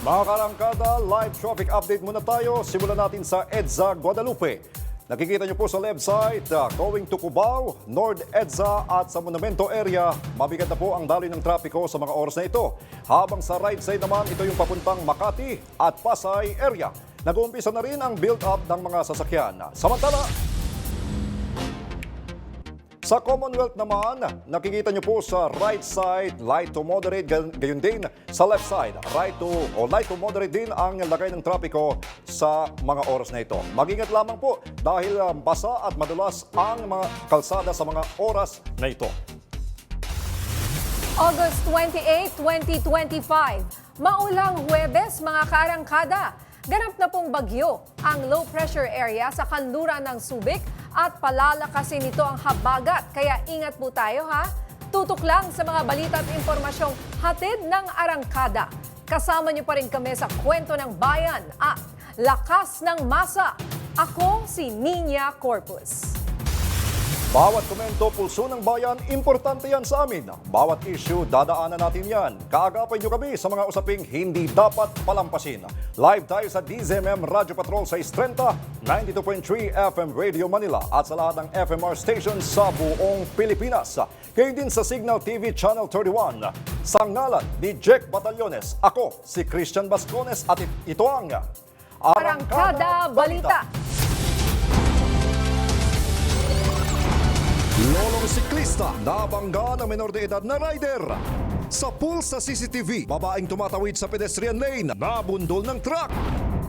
Mga karangkada, live traffic update muna tayo. Simulan natin sa EDSA Guadalupe. Nakikita niyo po sa website, going to Cubao, North EDSA at sa Monumento area, mabigat na po ang daloy ng trapiko sa mga oras na ito. Habang sa right side naman, ito yung papuntang Makati at Pasay area. Nag-uumpisa na rin ang build-up ng mga sasakyan. Samantala, sa Commonwealth naman, nakikita nyo po sa right side, light to moderate, gayon din sa left side, light to moderate din ang lagay ng trapiko sa mga oras na ito. Mag-ingat lamang po dahil basa at madulas ang mga kalsada sa mga oras na ito. August 28, 2025. Maulang Huwebes, mga kaarangkada. Ganap na pong bagyo ang low pressure area sa kanluran ng Subic at palalakasin nito ang habagat. Kaya ingat po tayo ha. Tutok lang sa mga balita at impormasyong hatid ng arangkada. Kasama niyo pa rin kami sa Kwento ng Bayan at Lakas ng Masa. Ako si Nina Corpus. Bawat komento, pulso ng bayan, importante yan sa amin. Bawat issue, dadaanan natin yan. Kaagapay nyo kami sa mga usaping hindi dapat palampasin. Live tayo sa DZMM Radio Patrol sa Istrenta, 92.3 FM Radio Manila at sa lahat ng FMR stations sa buong Pilipinas. Kayo din sa Signal TV Channel 31. Sa ngalan ni Jack Batallones, ako si Christian Bascones at ito ang Arangkada Balita. Lolong siklista, nabangga ng menor de edad na rider. Sa pool sa CCTV, babaeng tumatawid sa pedestrian lane, nabundol ng truck.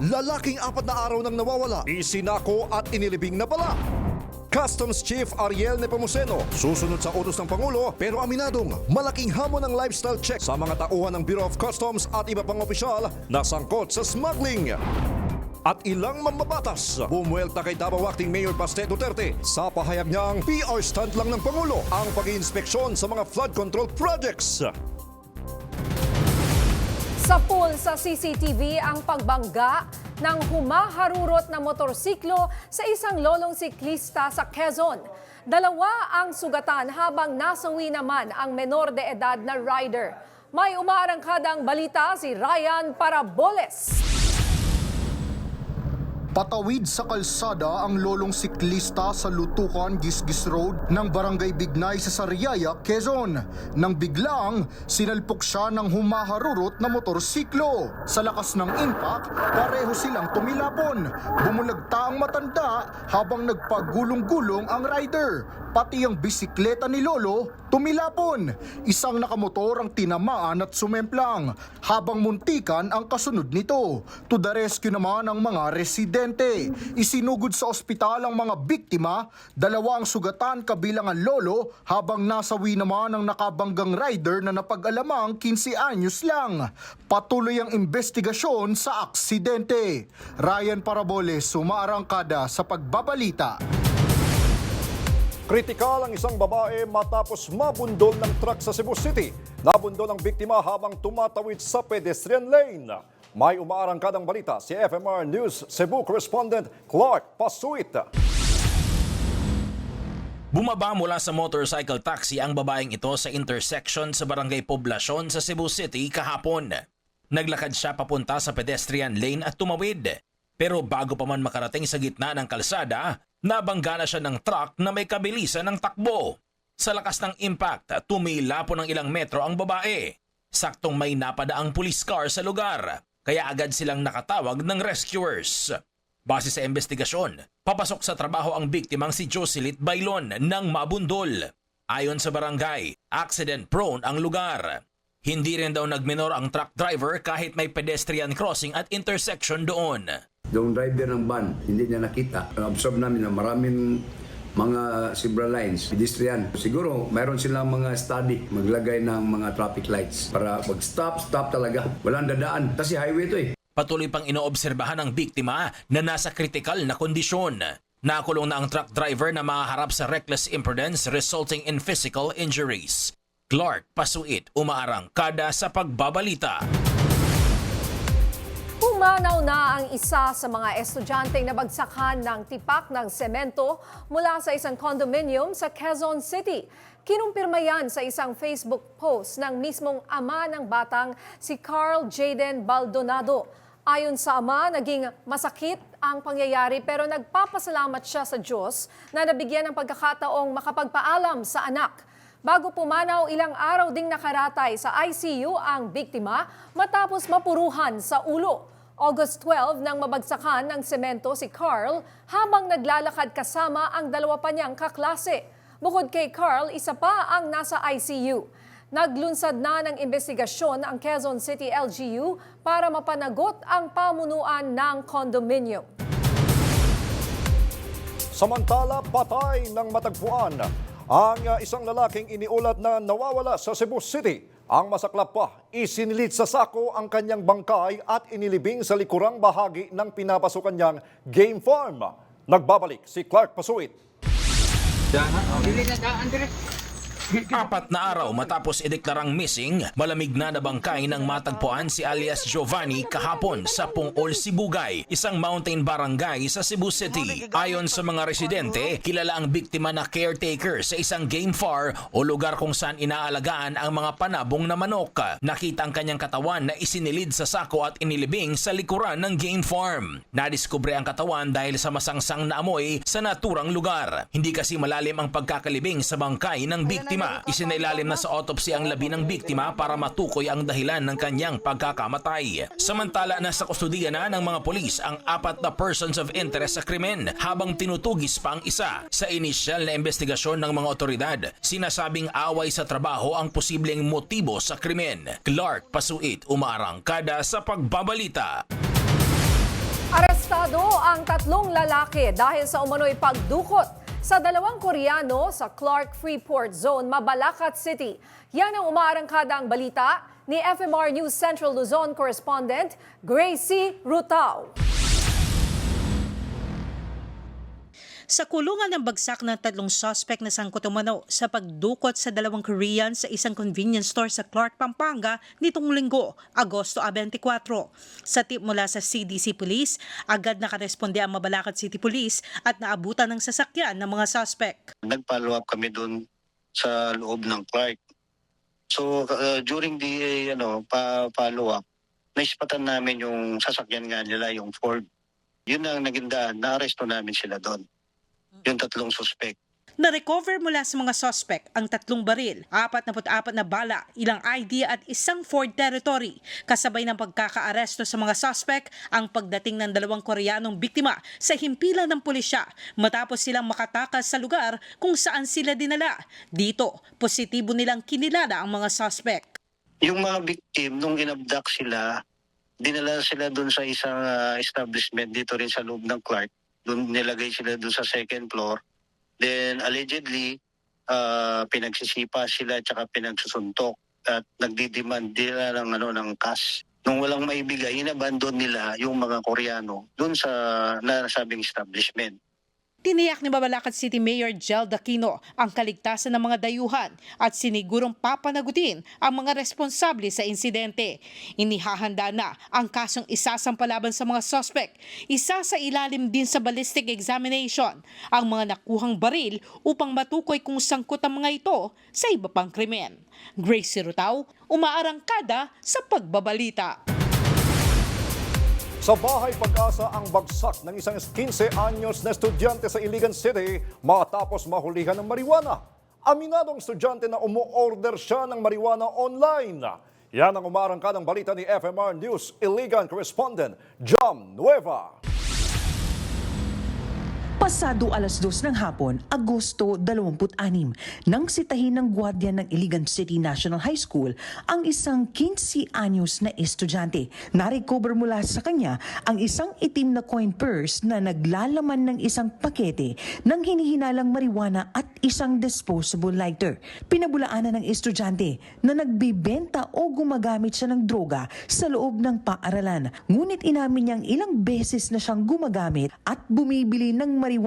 Lalaking 4 na araw nang nawawala, isinako at inilibing na pala. Customs Chief Ariel Nepomuceno, susunod sa utos ng Pangulo pero aminadong malaking hamon ng lifestyle check sa mga tauhan ng Bureau of Customs at iba pang opisyal na sangkot sa smuggling. At ilang mambabatas, bumuelta kay Davao Acting Mayor Baste Duterte sa pahayag niyang PR stunt lang ng Pangulo ang pag-iinspeksyon sa mga flood control projects. Sa pool sa CCTV ang pagbangga ng humaharurot na motorsiklo sa isang lolong siklista sa Quezon. 2 ang sugatan habang nasawi naman ang menor de edad na rider. May umaarangkadang balita si Ryan Paraboles. Patawid sa kalsada ang lolong siklista sa Lutukan, Gisgis Road ng Barangay Bignay sa Sariaya, Quezon. Nang biglang sinalpok siya ng humaharurot na motorsiklo. Sa lakas ng impact, pareho silang tumilapon. Bumulagta ang matanda habang nagpagulong-gulong ang rider. Pati ang bisikleta ni Lolo tumilapon. Isang nakamotor ang tinamaan at sumemplang habang muntikan ang kasunod nito. To the rescue naman ang mga residente. Isinugod sa ospital ang mga biktima, 2 ang sugatan kabilang ang lolo habang nasawi naman ang nakabanggang rider na napag-alamang 15 anyos lang. Patuloy ang investigasyon sa aksidente. Ryan Paraboles, umaarangkada sa pagbabalita. Kritikal ang isang babae matapos mabundol ng truck sa Cebu City. Nabundol ang biktima habang tumatawid sa pedestrian lane. May umaarangkadang balita si FMR News Cebu correspondent Clark Pasuit. Bumaba mula sa motorcycle taxi ang babaeng ito sa intersection sa Barangay Poblacion sa Cebu City kahapon. Naglakad siya papunta sa pedestrian lane at tumawid. Pero bago pa man makarating sa gitna ng kalsada, nabangga na siya ng truck na may kabilisan ng takbo. Sa lakas ng impact, tumila po ng ilang metro ang babae. Saktong may napadaang police car sa lugar, kaya agad silang nakatawag ng rescuers. Base sa investigasyon, papasok sa trabaho ang biktimang si Joselit Bailon nang mabundol. Ayon sa barangay, accident-prone ang lugar. Hindi rin daw nagminor ang truck driver kahit may pedestrian crossing at intersection doon. Yung driver ng van, hindi niya nakita. Observe namin na maraming mga zebra lines, pedestrian. Siguro, mayroon silang mga study, maglagay ng mga traffic lights para mag-stop talaga. Walang dadaan. Kasi highway ito eh. Patuloy pang inoobserbahan ng biktima na nasa kritikal na kondisyon. Nakulong na ang truck driver na mahaharap sa reckless imprudence resulting in physical injuries. Clark Pasuit, umaarangkada sa pagbabalita. Pumanaw na ang isa sa mga estudyanteng nabagsakan ng tipak ng semento mula sa isang condominium sa Quezon City. Kinumpirma yan sa isang Facebook post ng mismong ama ng batang si Carl Jaden Baldonado. Ayon sa ama, naging masakit ang pangyayari pero nagpapasalamat siya sa Diyos na nabigyan ng pagkakataong makapagpaalam sa anak. Bago pumanaw, ilang araw ding nakaratay sa ICU ang biktima matapos mapuruhan sa ulo. August 12 nang mabagsakan ng semento si Carl habang naglalakad kasama ang dalawa pa niyang kaklase. Bukod kay Carl, isa pa ang nasa ICU. Naglunsad na ng investigasyon ang Quezon City LGU para mapanagot ang pamunuan ng condominium. Samantala, patay ng matagpuan ang isang lalaking iniulat na nawawala sa Cebu City. Ang masaklap pa, isinilid sa sako ang kanyang bangkay at inilibing sa likurang bahagi ng pinapasukan niyang game farm. Nagbabalik si Clark Pasuit. 4 na araw matapos ideklarang missing, malamig na nabangkay ng matagpuan si alias Giovanni kahapon sa Pungol, Sibugay, isang mountain barangay sa Cebu City. Ayon sa mga residente, kilala ang biktima na caretaker sa isang game farm o lugar kung saan inaalagaan ang mga panabong na manok. Nakita ang kanyang katawan na isinilid sa sako at inilibing sa likuran ng game farm. Nadiskubre ang katawan dahil sa masangsang na amoy sa naturang lugar. Hindi kasi malalim ang pagkakalibing sa bangkay ng biktima. Isinailalim na sa autopsy ang labi ng biktima para matukoy ang dahilan ng kanyang pagkakamatay. Samantala, nasa kustudiya na ng mga pulis ang 4 na persons of interest sa krimen habang tinutugis pa ang isa. Sa inisyal na investigasyon ng mga otoridad, sinasabing away sa trabaho ang posibleng motibo sa krimen. Clark Pasuit, umaarangkada sa pagbabalita. Arestado ang 3 lalaki dahil sa umano'y pagdukot sa 2 Koreano sa Clark Freeport Zone, Mabalacat City. Yan ang umaarangkada ang balita ni FMR News Central Luzon correspondent Gracie Rutao. Sa kulungan ng bagsak ng 3 suspect na sangkot umano sa pagdukot sa 2 Korean sa isang convenience store sa Clark, Pampanga nitong Linggo, Agosto 24. Sa tip mula sa CDC Police, agad nakaresponde ang Mabalacat City Police at naabutan ng sasakyan ng mga suspect. Nag-follow up kami doon sa loob ng Clark. So during the follow up, naispatan namin yung sasakyan nga nila, yung Ford. Yun ang naging daan, na-aresto namin sila doon. Yung 3 suspect. Na-recover mula sa mga suspect ang 3 baril, 44 na bala, ilang ID at isang Ford Territory. Kasabay ng pagkakaaresto sa mga suspect ang pagdating ng 2 Koreanong biktima sa himpilan ng pulisya matapos silang makatakas sa lugar kung saan sila dinala. Dito, positibo nilang kinilala ang mga suspect. Yung mga victim, nung inabduct sila, dinala sila doon sa isang establishment dito rin sa loob ng Clark. Doon nilagay sila doon sa 2nd floor. Then allegedly, pinagsisipa sila at pinagsusuntok at nagdidemand nila ng cash. Nung walang maibigay, inabandon nila yung mga Koreano doon sa nasabing establishment. Tiniyak ni Mabalacat City Mayor Jel Daquino ang kaligtasan ng mga dayuhan at sinigurong papanagutin ang mga responsable sa insidente. Inihahanda na ang kasong isasampalaban sa mga suspect. Isa sa ilalim din sa ballistic examination ang mga nakuhang baril upang matukoy kung sangkot ang mga ito sa iba pang krimen. Gracie Rutao, umaarangkada sa pagbabalita. Sa Bahay Pag-asa ang bagsak ng isang 15 anyos na estudyante sa Iligan City matapos mahulihan ng marijuana. Aminado ang estudyante na umu-order siya ng marijuana online. Yan ang umaarangkadang balita ni FMR News Iligan correspondent Jam Nueva. Pasado 2:00 ng hapon, Agosto 26, nang sitahin ng gwardiya ng Iligan City National High School ang isang 15 anyos na estudyante. Na-recover mula sa kanya ang isang itim na coin purse na naglalaman ng isang pakete ng hinihinalang marijuana at isang disposable lighter. Pinabulaanan ng estudyante na nagbibenta o gumagamit siya ng droga sa loob ng paaralan. Ngunit inamin niyang ilang beses na siyang gumagamit at bumibili ng marijuana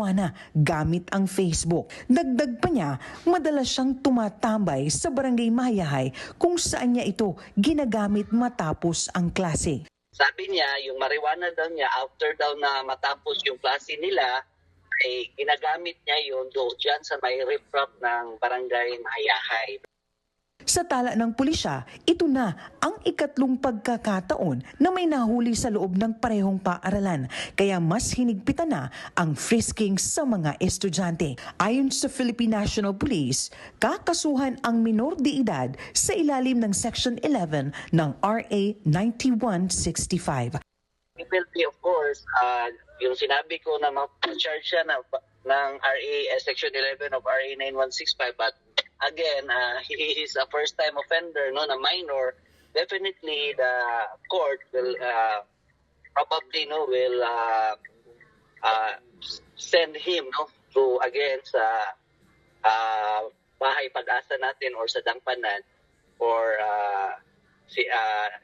gamit ang Facebook. Dagdag pa niya, madalas siyang tumatambay sa Barangay Mayahay kung saan niya ito ginagamit matapos ang klase. Sabi niya, yung marijuana daw niya, after daw na matapos yung klase nila, ay ginagamit niya yun doon dyan sa may riprap ng barangay Mahayahay. Sa tala ng pulisya, ito na ang ikatlong pagkakataon na may nahuli sa loob ng parehong paaralan, kaya mas hinigpitan na ang frisking sa mga estudyante. Ayon sa Philippine National Police, kakasuhan ang minor de edad sa ilalim ng Section 11 ng RA 9165. It will be, of course, yung sinabi ko na ma-charge siya ng RA Section 11 of RA 9165, but again, he is a first-time offender, no, na minor. Definitely, the court will probably will send him to again sa Bahay Pag-asa natin or sa Dangpanan for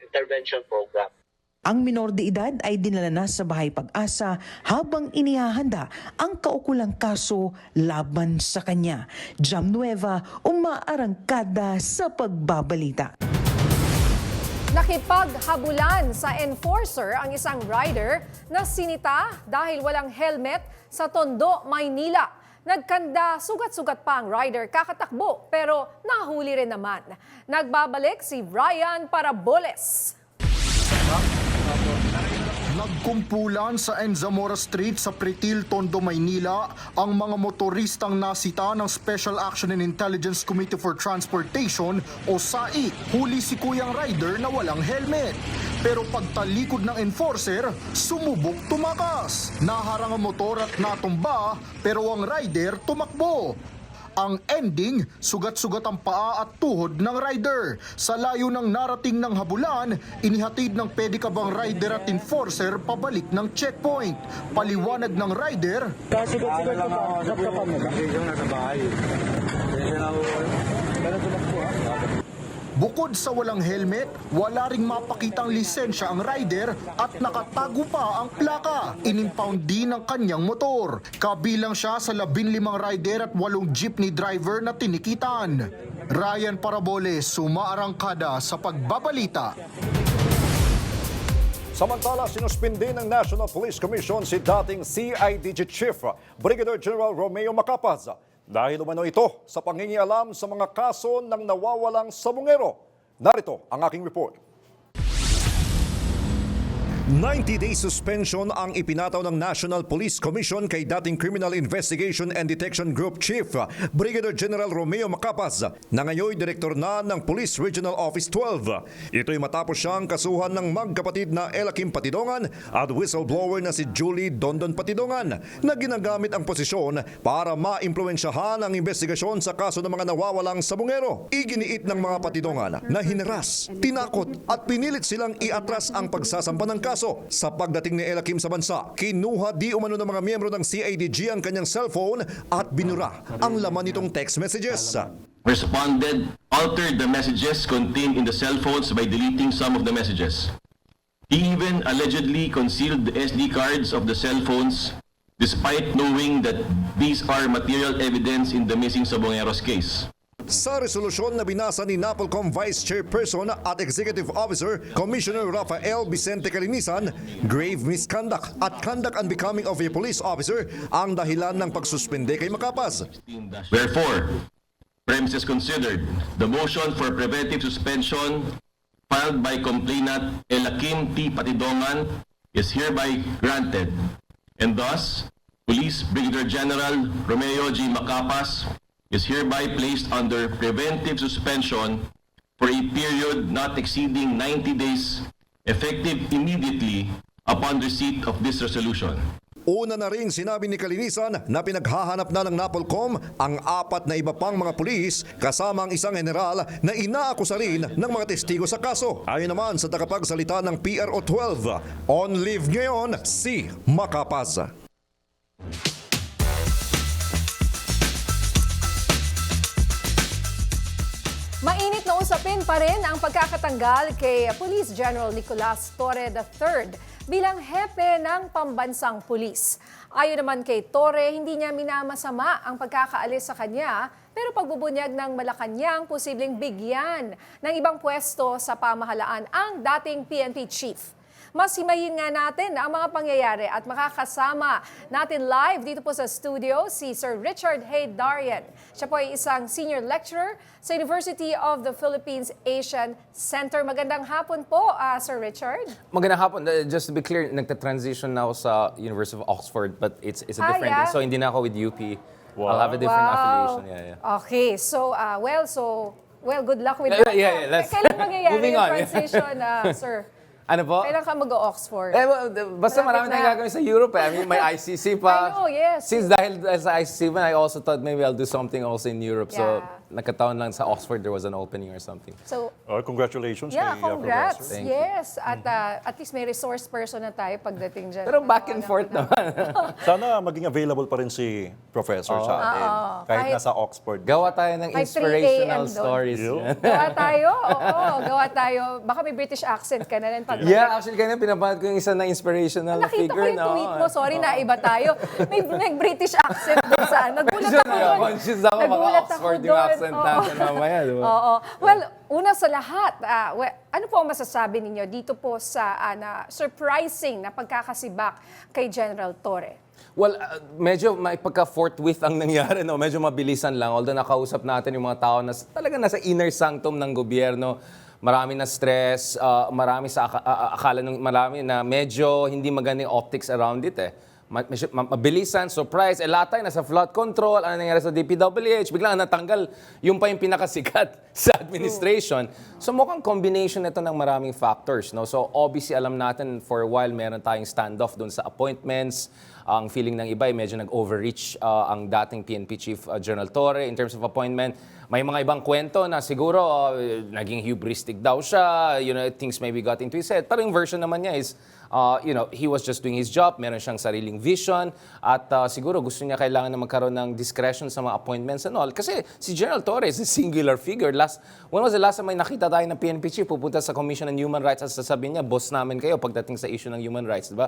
intervention program. Ang minor de edad ay dinala na sa Bahay Pag-asa habang inihahanda ang kaukulang kaso laban sa kanya. Jam Nueva, umaarangkada sa pagbabalita. Nakipaghabulan sa enforcer ang isang rider na sinita dahil walang helmet sa Tondo, Maynila. Nagkanda sugat-sugat pa ang rider kakatakbo pero nahuli rin naman. Nagbabalik si Brian Paraboles. Nagkumpulan sa Enzamora Street sa Pretil, Tondo, Maynila ang mga motoristang nasita ng Special Action and Intelligence Committee for Transportation o SAI. Huli si Kuyang Rider na walang helmet. Pero pagtalikod ng enforcer, sumubok tumakas. Naharang ang motor at natumba pero ang rider tumakbo. Ang ending, sugat-sugat ang paa at tuhod ng rider. Sa layo ng narating ng habulan, inihatid ng pedicabang rider at enforcer pabalik ng checkpoint. Paliwanag ng rider, bukod sa walang helmet, wala ring mapakitang lisensya ang rider at nakatago pa ang plaka. Inimpound din ang kanyang motor. Kabilang siya sa 15 rider at 8 jeepney driver na tinikitan. Ryan Paraboles, umaarangkada sa pagbabalita. Samantala, sinuspindi ng National Police Commission si dating CIDG Chief Brigadier General Romeo Macapaz dahil umano ito sa pangingialam sa mga kaso ng nawawalang sabungero. Narito ang aking report. 90-day suspension ang ipinataw ng National Police Commission kay dating Criminal Investigation and Detection Group Chief Brigadier General Romeo Macapaz na ngayon direktor na ng Police Regional Office 12. Ito'y matapos siyang kasuhan ng magkapatid na Ella Kim Patidongan at whistleblower na si Julie Dondon Patidongan na ginagamit ang posisyon para maimpluwensyahan ang investigasyon sa kaso ng mga nawawalang sabungero. Iginiit ng mga Patidongan na hineras, tinakot at pinilit silang iatras ang pagsasampa ng kaso. Sa pagdating ni Ella Kim sa bansa, kinuha di umano ng mga miyembro ng CIDG ang kanyang cellphone at binura ang laman nitong text messages. Responded, altered the messages contained in the cell phones by deleting some of the messages. He even allegedly concealed the SD cards of the cell phones despite knowing that these are material evidence in the missing Sabongeros case. Sa resolusyon na binasa ni NAPOLCOM Vice Chairperson at Executive Officer Commissioner Rafael Vicente Calinisan, grave misconduct at conduct unbecoming of a police officer ang dahilan ng pagsuspende kay Macapaz. Wherefore, premises considered, the motion for preventive suspension filed by complainant Ella Kim T. Patidongan is hereby granted, and thus, Police Brigadier General Romeo G. Macapaz is hereby placed under preventive suspension for a period not exceeding 90 days, effective immediately upon receipt of this resolution. Una na rin sinabi ni Calinisan na pinaghahanap na ng NAPOLCOM ang 4 na iba pang mga pulis kasama ang isang general na inaakusa rin ng mga testigo sa kaso. Ayon naman sa tagapagsalita ng PRO 12, on leave ngayon si Macapaz. Mainit na usapin pa rin ang pagkakatanggal kay Police General Nicolas Torre III bilang hepe ng pambansang pulis. Ayon naman kay Torre, hindi niya minamasama ang pagkakaalis sa kanya, pero pagbubunyag ng Malacanang posibleng bigyan ng ibang pwesto sa pamahalaan ang dating PNP chief. Mas himayin nga natin ang mga pangyayari at makakasama natin live dito po sa studio si Sir Richard Haydarian. Siya po ay isang senior lecturer sa University of the Philippines Asian Center. Magandang hapon po, Sir Richard. Magandang hapon. Just to be clear, nagta-transition na ako sa University of Oxford, but it's a different yeah? So hindi na ako with UP. I'll have a different affiliation. Yeah. Okay, so, well, good luck with that. Yeah, let's- Kailan mangyayari Moving yung on. transition, sir? Ano po? Kailan ka mag-Oxford? Basta marami Malapit tayong na. gagawin sa Europe. I mean, may ICC pa. I know, yes. Since dahil sa ICC, I also thought maybe I'll do something also in Europe. So, Yeah. nagkataon lang sa Oxford, there was an opening or something. So, Congratulations yeah, kay congrats. Professor. Thank you. Yes, at least may resource person na tayo pagdating dyan. Pero back and forth naman. Sana maging available pa rin si Professor sa atin. Kahit Kahit- nasa Oxford. Gawa tayo ng May 3 inspirational a.m. doon. stories. Yun. Gawa tayo, oo, gawa tayo. Baka may British accent ka na rin pag Yeah, actually, kanina pinapanood ko yung isa na inspirational Nakita ko figure. yung tweet mo. Sorry na, iba tayo. May British accent doon sa Nagulat ako doon. Conscious ako, baka Nagulat ako Oxford yung doon. accent Oo. natin mamaya, di ba? Oo. Well, una sa lahat, ano po ang masasabi ninyo dito po sa surprising na pagkakasibak kay General Torre? Well, medyo may pagka-forthwith ang nangyari, no? Medyo mabilisan lang. Although nakausap natin yung mga tao na talaga nasa inner sanctum ng gobyerno. Marami na stress, marami sa akala ng marami na medyo hindi magandang optics around it eh. Mabilisan, surprise, lahat tayo nasa flood control, ano nangyari sa DPWH, biglang natanggal yung pa yung pinakasikat sa administration. So mukhang combination ito ng maraming factors. No? So obviously alam natin for a while meron tayong standoff doon sa appointments. Ang feeling ng iba ay medyo nag-overreach ang dating PNP Chief General Torre in terms of appointment. May mga ibang kwento na siguro naging hubristic daw siya, things maybe got into his head. Pero yung version naman niya is, he was just doing his job, meron siyang sariling vision, at siguro gusto niya kailangan na magkaroon ng discretion sa mga appointments and all. Kasi si General Torre is a singular figure. When was the last time may nakita tayo ng PNP Chief pupunta sa Commission on Human Rights at sasabihin niya, boss namin kayo pagdating sa issue ng human rights, di ba?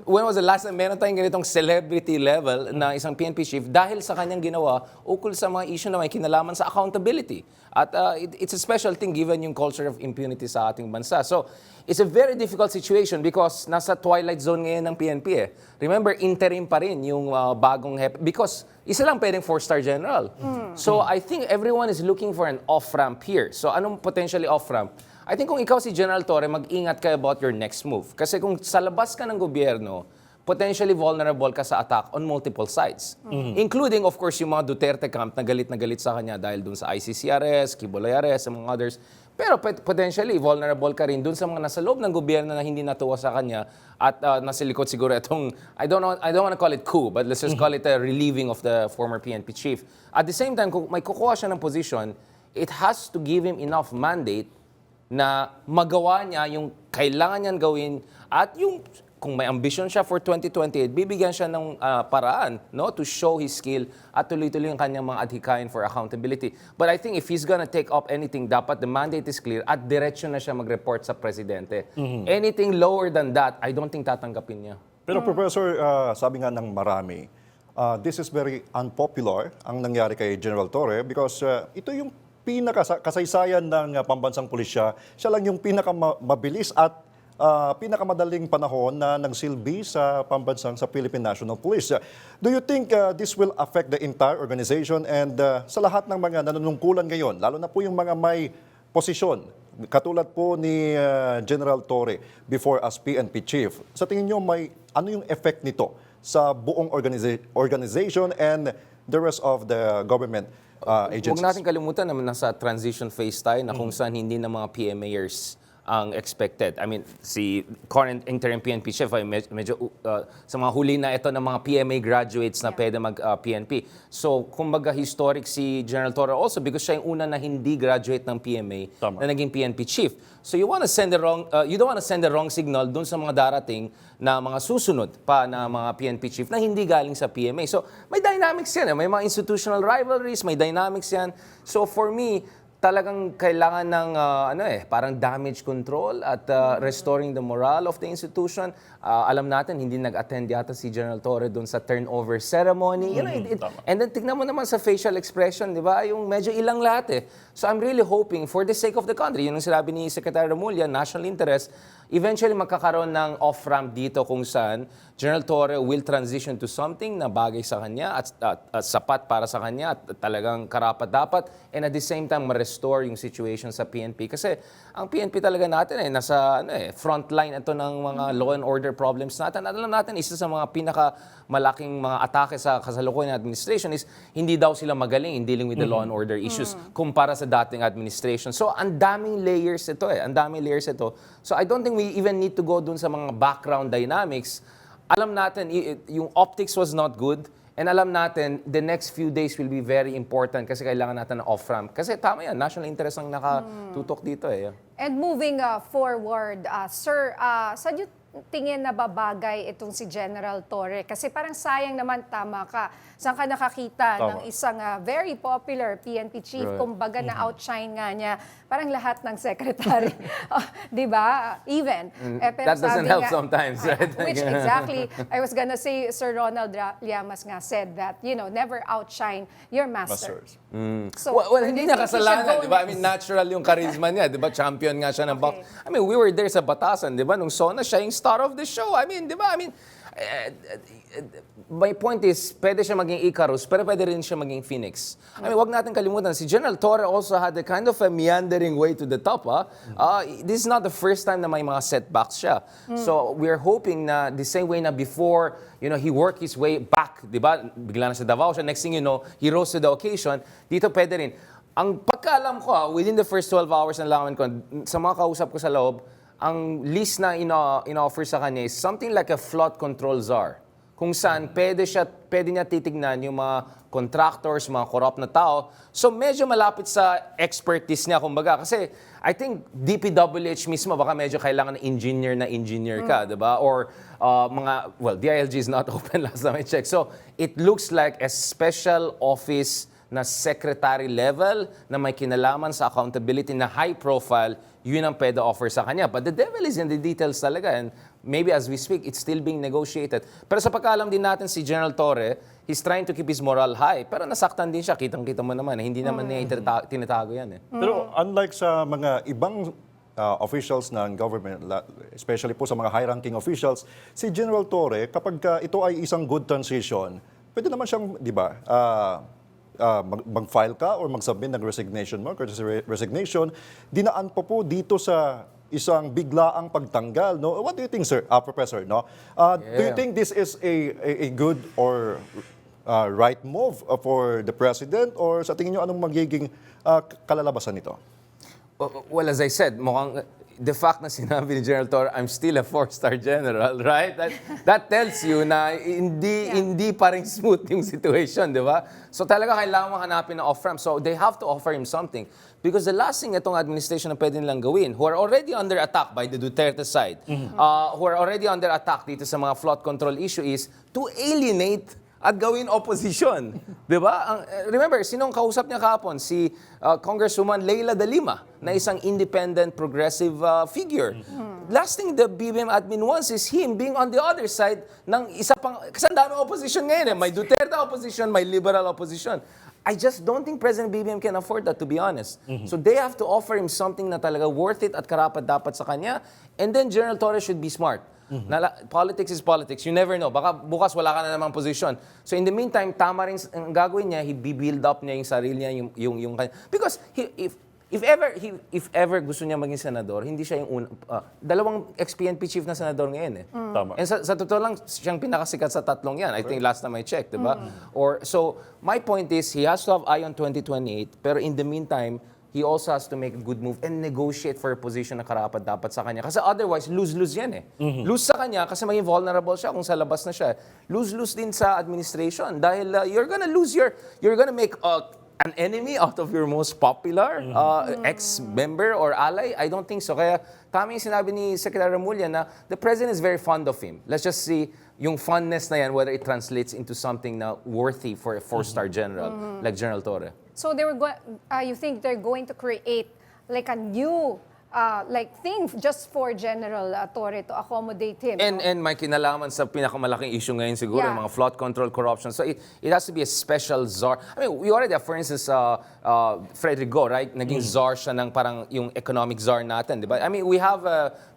When was the last time meron tayong ganitong celebrity level na isang PNP Chief dahil sa kanyang ginawa ukol sa mga issue na may kinalaman sa accountability. At it's a special thing given yung culture of impunity sa ating bansa. So, it's a very difficult situation because nasa twilight zone ngayon ng PNP eh. Remember, interim pa rin yung bagong because isa lang pwedeng 4-star general. So, I think everyone is looking for an off-ramp here. So, anong potentially off-ramp? I think kung ikaw si General Torre, mag-ingat ka about your next move. Kasi kung sa labas ka ng gobyerno, potentially vulnerable ka sa attack on multiple sides. Including, of course, yung mga Duterte camp na galit sa kanya dahil dun sa ICC arrest, Kibuloy arrest, among others. Pero potentially, vulnerable ka rin dun sa mga nasa loob ng gobyerno na hindi natuwa sa kanya at nasa likod siguro itong, I don't want to call it coup, but let's just call it a relieving of the former PNP chief. At the same time, kung may kukuha siya ng position, it has to give him enough mandate na magawa niya yung kailangan niyang gawin at yung kung may ambition siya for 2028, bibigyan siya ng paraan to show his skill at tuloy-tuloy yung kanyang mga adhikain for accountability. But I think if he's gonna take up anything, dapat the mandate is clear at diretsyo na siya mag-report sa presidente. Anything lower than that, I don't think tatanggapin niya. Pero Professor, sabi nga ng marami, this is very unpopular ang nangyari kay General Torre because ito yung pinakasaysayan ng pambansang pulisya. Siya lang yung pinakamabilis at pinakamadaling panahon na nagsilbi sa pambansang sa Philippine National Police. Do you think this will affect the entire organization and sa lahat ng mga nanunungkulan ngayon, lalo na po yung mga may posisyon, katulad po ni General Torre before as PNP Chief, sa tingin nyo ano yung effect nito sa buong organization and the rest of the government agencies? Huwag natin kalimutan na nasa transition phase tayo na kung saan hindi na mga PMAers ang expected. I mean, si current interim PNP chief ay medyo sa mga huli na ito ng mga PMA graduates na pwede mag-PNP. So, kumbaga historic si General Torre also because siya yung una na hindi graduate ng PMA na naging PNP chief. So, you don't want to send the wrong signal dun sa mga darating na mga susunod pa na mga PNP chief na hindi galing sa PMA. So, may dynamics yan. May mga institutional rivalries, may dynamics yan. So, for me, talagang kailangan ng parang damage control at restoring the morale of the institution. Alam natin, hindi nag-attend yata si General Torre doon sa turnover ceremony. And then tignan mo naman sa facial expression, di ba? Yung medyo ilang lahat eh. So I'm really hoping for the sake of the country, yun ang sinabi ni Secretary Remulla, national interest, eventually magkakaroon ng off-ramp dito kung saan General Torre will transition to something na bagay sa kanya at sapat para sa kanya at talagang karapat-dapat, and at the same time ma-restore yung situation sa PNP. Kasi ang PNP talaga natin nasa front line ito ng mga law and order problems natin. Alam natin, isa sa mga pinakamalaking mga atake sa kasalukuyan ng administration is hindi daw sila magaling in dealing with the law and order issues kumpara sa dating administration. So ang daming layers ito ang daming layers ito. So I don't think we even need to go dun sa mga background dynamics. Alam natin, yung optics was not good. And alam natin, the next few days will be very important kasi kailangan natin ng off-ramp. Kasi tama yan, national interest ang nakatutok dito And moving forward, sir, saan yung tingin na babagay itong si General Torre? Kasi parang sayang naman, tama ka. Saan ka nakakita ng isang very popular PNP chief, kumbaga na outshine nga niya, parang lahat ng secretary. Di ba? Even. Pero That doesn't help sometimes, right? Which exactly, I was gonna say, Sir Ronald Llamas nga said that, never outshine your master. So, Well, hindi niya do you think he should kasalanan, go di ba? I next? mean, natural yung charisma niya, di ba? Champion nga siya ng box. I mean, we were there sa Batasan, di ba? Nung Sona, siya yung star of the show. I mean, di ba? I mean, my point is, pwede siya maging Icarus, pero pwede rin siya maging Phoenix. I mean, wag natin kalimutan, si General Torre also had a kind of a meandering way to the top. This is not the first time na may mga setbacks siya. So, we're hoping na the same way na before, he worked his way back, di ba? Bigla na sa Davao siya. Next thing you know, he rose to the occasion. Dito pwede rin. Ang pagkaalam ko, within the first 12 hours na langan ko, sa mga kausap ko sa loob, ang list na ino-offer sa kanya is something like a flood control czar. Kung saan pwede niya titignan yung mga contractors, mga corrupt na tao. So medyo malapit sa expertise niya, kumbaga. Kasi I think DPWH mismo, baka medyo kailangan ng engineer ka, di ba? Or DILG is not open last time I checked. So it looks like a special office na secretary level na may kinalaman sa accountability na high profile, yun ang pwede offer sa kanya. But the devil is in the details talaga. And maybe as we speak, it's still being negotiated. Pero sa pagkaalam din natin si General Torre, he's trying to keep his moral high. Pero nasaktan din siya, kitang-kita mo naman. Hindi naman niya tinatago yan. Pero unlike sa mga ibang officials ng government, especially po sa mga high-ranking officials, si General Torre, kapag ito ay isang good transition, pwede naman siyang, di ba, mag-file ka or mag-submit ng resignation mo, courtesy resignation, dinaan pa po dito sa isang biglaang pagtanggal. No? What do you think, sir, Professor? No? Do you think this is a good or right move for the President, or sa tingin nyo anong magiging kalalabasan nito? Well, as I said, mukhang the fact na sinabi ni General Torre, I'm still a 4-star general, right? That tells you na hindi pa rin smooth yung situation, di ba? So talaga kailangan mahanapin ng off-ramp. So they have to offer him something. Because the last thing itong administration na pwede nilang gawin, who are already under attack by the Duterte side, who are already under attack dito sa mga flood control issue, is to alienate at gawin opposition. Di ba? Remember, sinong kausap niya kahapon? Si Congresswoman Leila de Lima, na isang independent, progressive figure. Last thing the BBM admin wants is him being on the other side ng isa pang... Kasi ang daming opposition ngayon. May Duterte opposition, may liberal opposition. I just don't think President BBM can afford that, to be honest. So they have to offer him something na talaga worth it at karapat-dapat sa kanya. And then General Torre should be smart. Politics is politics. You never know. Baka bukas wala ka na namang position. So in the meantime, tama rin ang gagawin niya, he-build up niya yung sarili niya, yung because if ever gusto niya maging senador, hindi siya yung dalawang ex-PNP chief na senador ngayon Tama. And sa totoo lang, siyang pinakasikat sa tatlong yan. I think last time I checked, di ba? So my point is, he has to have eye on 2028, pero in the meantime, he also has to make a good move and negotiate for a position na karapat-dapat sa kanya. Kasi otherwise, lose-lose yan Lose sa kanya kasi maging vulnerable siya kung sa labas na siya. Lose-lose din sa administration dahil you're gonna make an enemy out of your most popular ex-member or ally. I don't think so. Kaya tama yung sinabi ni Secretary Remulla na the President is very fond of him. Let's just see yung fondness na yan, whether it translates into something na worthy for a 4-star general like General Torre. So you think they're going to create like a new thing just for General Torre to accommodate him. And may kinalaman sa pinakamalaking issue ngayon siguro, Yeah. yung mga flood control, corruption. So it has to be a special czar. I mean, we already have, for instance, Frederick Go, right? Naging czar siya ng parang yung economic czar natin, di ba? I mean, we have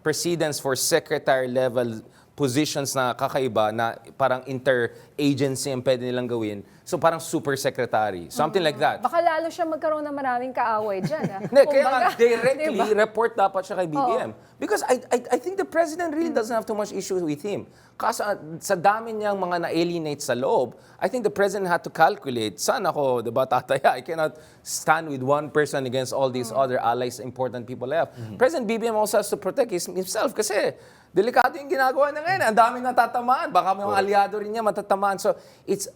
precedents for secretary-level positions na kakaiba na parang inter-agency ang pwede nilang gawin. So parang super secretary. Something like that. Baka lalo siya magkaroon ng maraming kaaway dyan. Hindi, kaya nga Kumbaga, directly diba? report dapat siya kay BBM. Because I think the president really doesn't have too much issue with him. Kasi sa dami niyang mga na-alienate sa loob, I think the president had to calculate, saan ako, diba, tataya? I cannot stand with one person against all these other allies, important people I have. President BBM also has to protect himself kasi delikado yung ginagawa niya ngayon. Ang daming natatamaan. Baka may mga aliado rin niya matatamaan. So it's,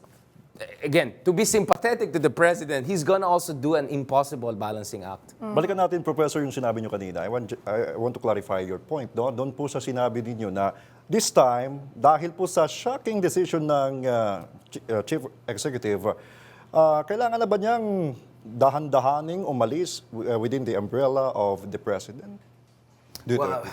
again, to be sympathetic to the president, he's gonna also do an impossible balancing act. Balikan natin, Professor, yung sinabi nyo kanina. I want to clarify your point. Doon po sa sinabi ninyo na this time, dahil po sa shocking decision ng Chief Executive, kailangan na ba niyang dahan-dahaning umalis within the umbrella of the President? Well,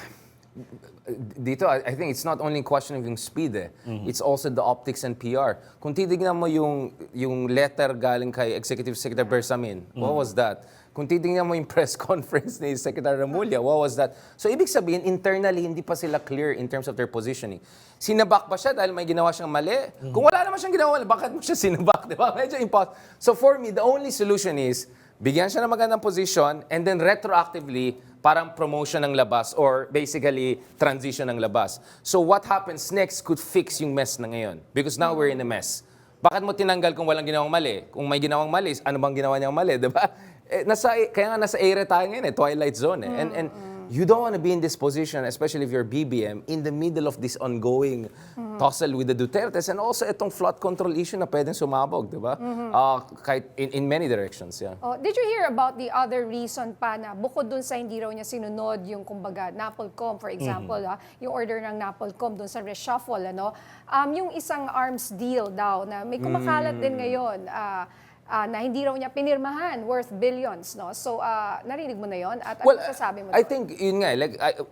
dito, I think it's not only a question of yung speed It's also the optics and PR. Kung titignan mo yung letter galing kay Executive Secretary Bersamin, what was that? Kung titignan mo yung press conference ni Secretary Remulla, what was that? So ibig sabihin, internally, hindi pa sila clear in terms of their positioning. Sinabak ba siya dahil may ginawa siyang mali? Kung wala naman siyang ginawa mali, bakit mo siya sinabak? Di ba? Medyo impossible. So for me, the only solution is, bigyan siya ng magandang position and then retroactively, parang promotion ng labas or basically transition ng labas. So what happens next could fix yung mess na ngayon. Because now we're in a mess. Bakit mo tinanggal kung walang ginawang mali? Kung may ginawang mali, ano bang ginawa niyang mali, di ba? Kaya nga nasa area tayo ngayon, twilight zone. And you don't want to be in this position, especially if you're BBM, in the middle of this ongoing tussle with the Dutertes and also itong flood control issue na pwedeng sumabog, di ba? Kahit in many directions, yeah. Oh, did you hear about the other reason pa na bukod dun sa hindi raw niya sinunod yung kumbaga NAPOLCOM, for example, yung order ng NAPOLCOM dun sa reshuffle, yung isang arms deal daw na may kumakalat din ngayon, na hindi raw niya pinirmahan worth billions, no? So, narinig mo na yon at ano sasabi mo I doon? think, yun nga,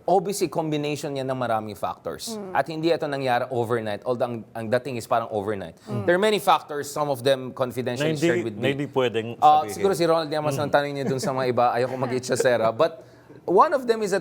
obviously, combination yan ng maraming factors. At hindi ito nangyari overnight, although ang dating is parang overnight. There are many factors, some of them confidentially shared with me. Na hindi pwedeng sabihin. Siguro si Ronald Llamas ang tanong niya dun sa mga iba, ayoko mag-itchasera. But one of them is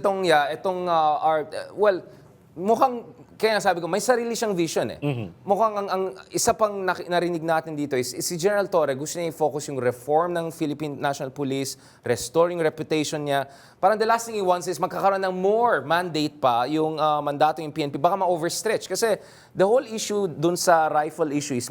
mukhang, kaya sabi ko, may sarili siyang vision Mukhang ang isa pang narinig natin dito is si General Torre, gusto niya i-focus yung reform ng Philippine National Police, restoring reputation niya. Parang the last thing he wants is magkakaroon ng more mandate pa yung mandato yung PNP. Baka ma-overstretch. Kasi the whole issue dun sa rifle issue is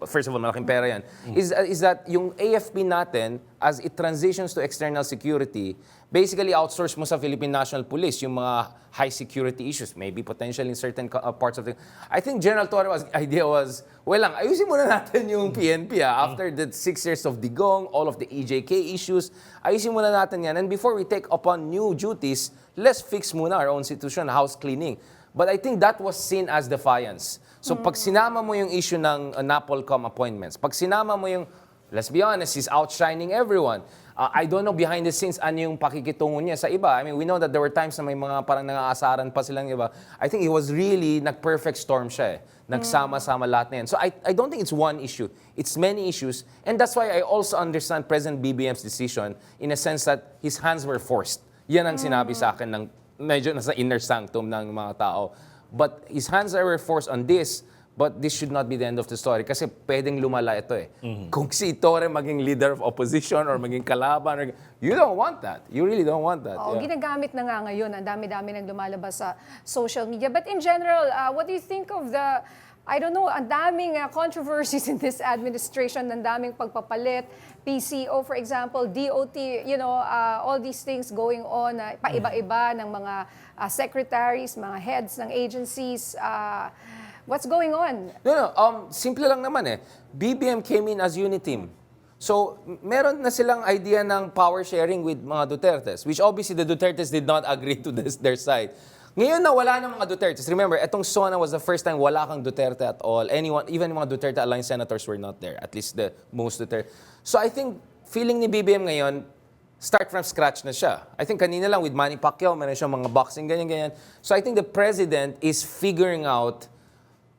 first of all, malaking pera yan. Is that yung AFP natin, as it transitions to external security, basically outsource mo sa Philippine National Police yung mga high security issues, maybe potentially in certain parts of the... I think General Torre's idea was, ayusin muna natin yung PNP after the 6 years of Digong, all of the EJK issues, ayusin muna natin yan. And before we take upon new duties, let's fix muna our own institution, house cleaning. But I think that was seen as defiance. So pag sinama mo yung issue ng NAPOLCOM appointments, pag sinama mo yung, let's be honest, he's outshining everyone. I don't know behind the scenes ano yung pakikitungo niya sa iba. I mean, we know that there were times na may mga parang nangaasaran pa silang iba. I think it was really nag-perfect storm siya Nagsama-sama lahat na yan. So I don't think it's one issue. It's many issues. And that's why I also understand President BBM's decision in a sense that his hands were forced. Yan ang sinabi sa akin ng medyo nasa inner sanctum ng mga tao. But his hands were forced on this. But this should not be the end of the story kasi pwedeng lumala ito Kung si Torre maging leader of opposition or maging kalaban, you don't want that. You really don't want that. Ginagamit na nga ngayon. Ang dami-dami nang lumalabas sa social media. But in general, what do you think of the, I don't know, ang daming controversies in this administration, ang daming pagpapalit, PCO, for example, DOT, all these things going on, paiba-iba ng mga secretaries, mga heads ng agencies, what's going on? No. Simple lang naman BBM came in as unit team. So, meron na silang idea ng power sharing with mga Dutertes, which obviously the Dutertes did not agree to their side. Ngayon na wala ng mga Dutertes. Remember, etong SONA was the first time wala kang Duterte at all. Anyone, even mga Duterte Alliance senators were not there. At least the most Duterte. So I think, feeling ni BBM ngayon, start from scratch na siya. I think kanina lang with Manny Pacquiao, meron siyang mga boxing, ganyan-ganyan. So I think the president is figuring out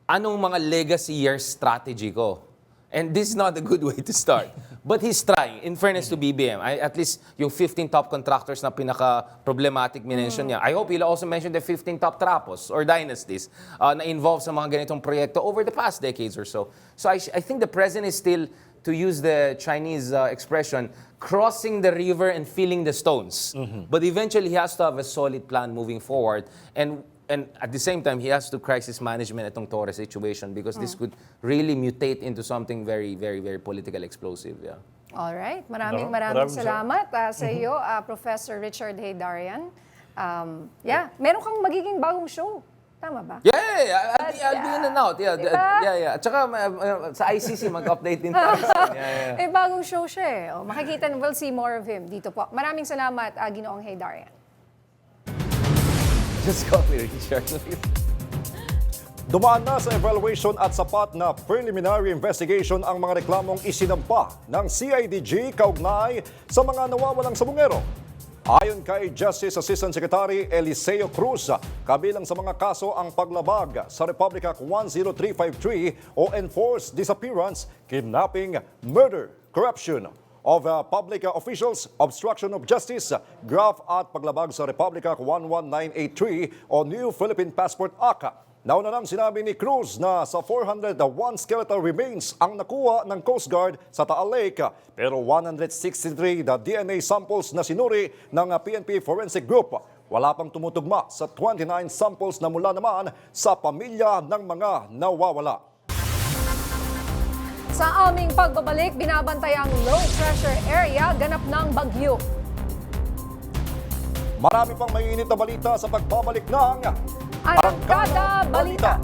anong mga legacy year strategy ko. And this is not a good way to start. But he's trying, in fairness to BBM. At least yung 15 top contractors na pinaka-problematic minention niya. I hope he'll also mention the 15 top trapos or dynasties na involved sa mga ganitong proyekto over the past decades or so. So I think the president is still, to use the Chinese expression, crossing the river and filling the stones. But eventually, he has to have a solid plan moving forward. And at the same time, he has to crisis management itong Torres situation because this could really mutate into something very, very, very political explosive. Yeah. All right. Maraming Maraming salamat sa iyo, Professor Richard Heydarian. Meron kang magiging bagong show. Tama ba? Yeah. I'll be in and out. Yeah. Yeah. At saka sa ICC, mag-update din tayo. Yeah. Bagong show siya eh. Makikita, we'll see more of him dito po. Maraming salamat, Ginoong Heydarian. Just call me Richard. Dumaan na sa evaluation at sapat na preliminary investigation ang mga reklamong isinampa ng CIDG kaugnay sa mga nawawalang sabungero. Ayon kay Justice Assistant Secretary Eliseo Cruz, kabilang sa mga kaso ang paglabag sa Republic Act 10353 o enforced disappearance, kidnapping, murder, corruption of public officials, obstruction of justice, graft at paglabag sa Republic Act 11983 o New Philippine Passport Act. Nauna nang sinabi ni Cruz na sa 401 skeletal remains ang nakuha ng Coast Guard sa Taal Lake, pero 163 na DNA samples na sinuri ng PNP Forensic Group. Wala pang tumutugma sa 29 samples na mula naman sa pamilya ng mga nawawala. Sa aming pagbabalik, binabantay ang low pressure area ganap ng bagyo. Marami pang mainit na balita sa pagbabalik ng Arangkada Balita.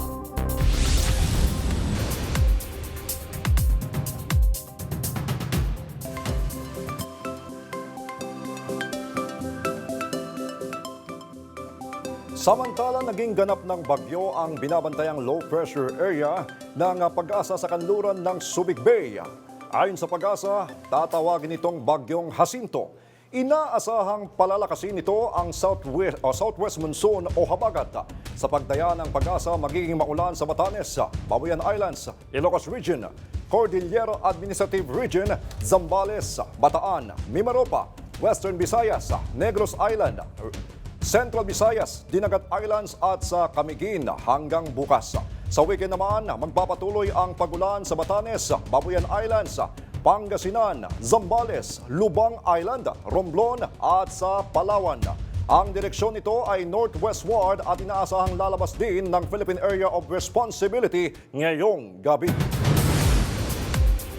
Samantala, naging ganap ng bagyo ang binabantayang low pressure area ng Pag-asa sa kanluran ng Subic Bay. Ayon sa Pag-asa, tatawagin itong bagyong Jacinto. Inaasahang palalakasin nito ang southwest monsoon o habagat. Sa pagdaya ng Pag-asa, magiging maulan sa Batanes, Babuyan Islands, Ilocos Region, Cordillera Administrative Region, Zambales, Bataan, Mimaropa, Western Visayas, Negros Island, Central Visayas, Dinagat Islands at sa Camiguin hanggang bukas. Sa weekend naman, magpapatuloy ang pagulan sa Batanes, Babuyan Islands, Pangasinan, Zambales, Lubang Island, Romblon at sa Palawan. Ang direksyon nito ay northwestward at inaasahang lalabas din ng Philippine Area of Responsibility ngayong gabi.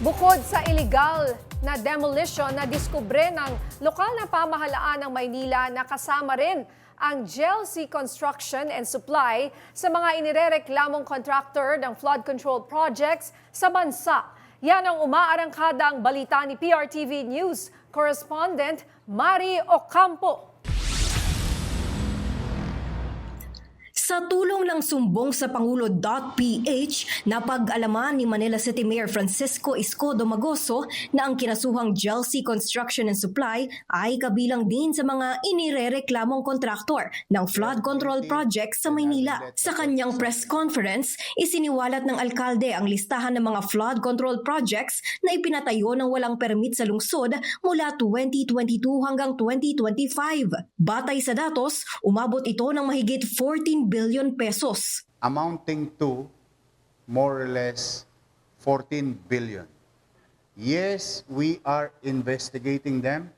Bukod sa illegal na demolition na diskubre ng lokal na pamahalaan ng Maynila na kasama rin ang GLC Construction and Supply sa mga inirereklamong contractor ng flood control projects sa bansa. Yan ang umaarangkadang balita ni PRTV News correspondent Mari Ocampo. Sa tulong ng sumbong sa Pangulo.ph, napag-alaman ni Manila City Mayor Francisco Isko Domagoso na ang kinasuhang GLC Construction and Supply ay kabilang din sa mga inirereklamong kontraktor ng flood control project sa Maynila. Sa kanyang press conference, isiniwalat ng alkalde ang listahan ng mga flood control projects na ipinatayo ng walang permit sa lungsod mula 2022 hanggang 2025. Batay sa datos, umabot ito ng mahigit 14 billion pesos. Amounting to more or less 14 billion. Yes, we are investigating them.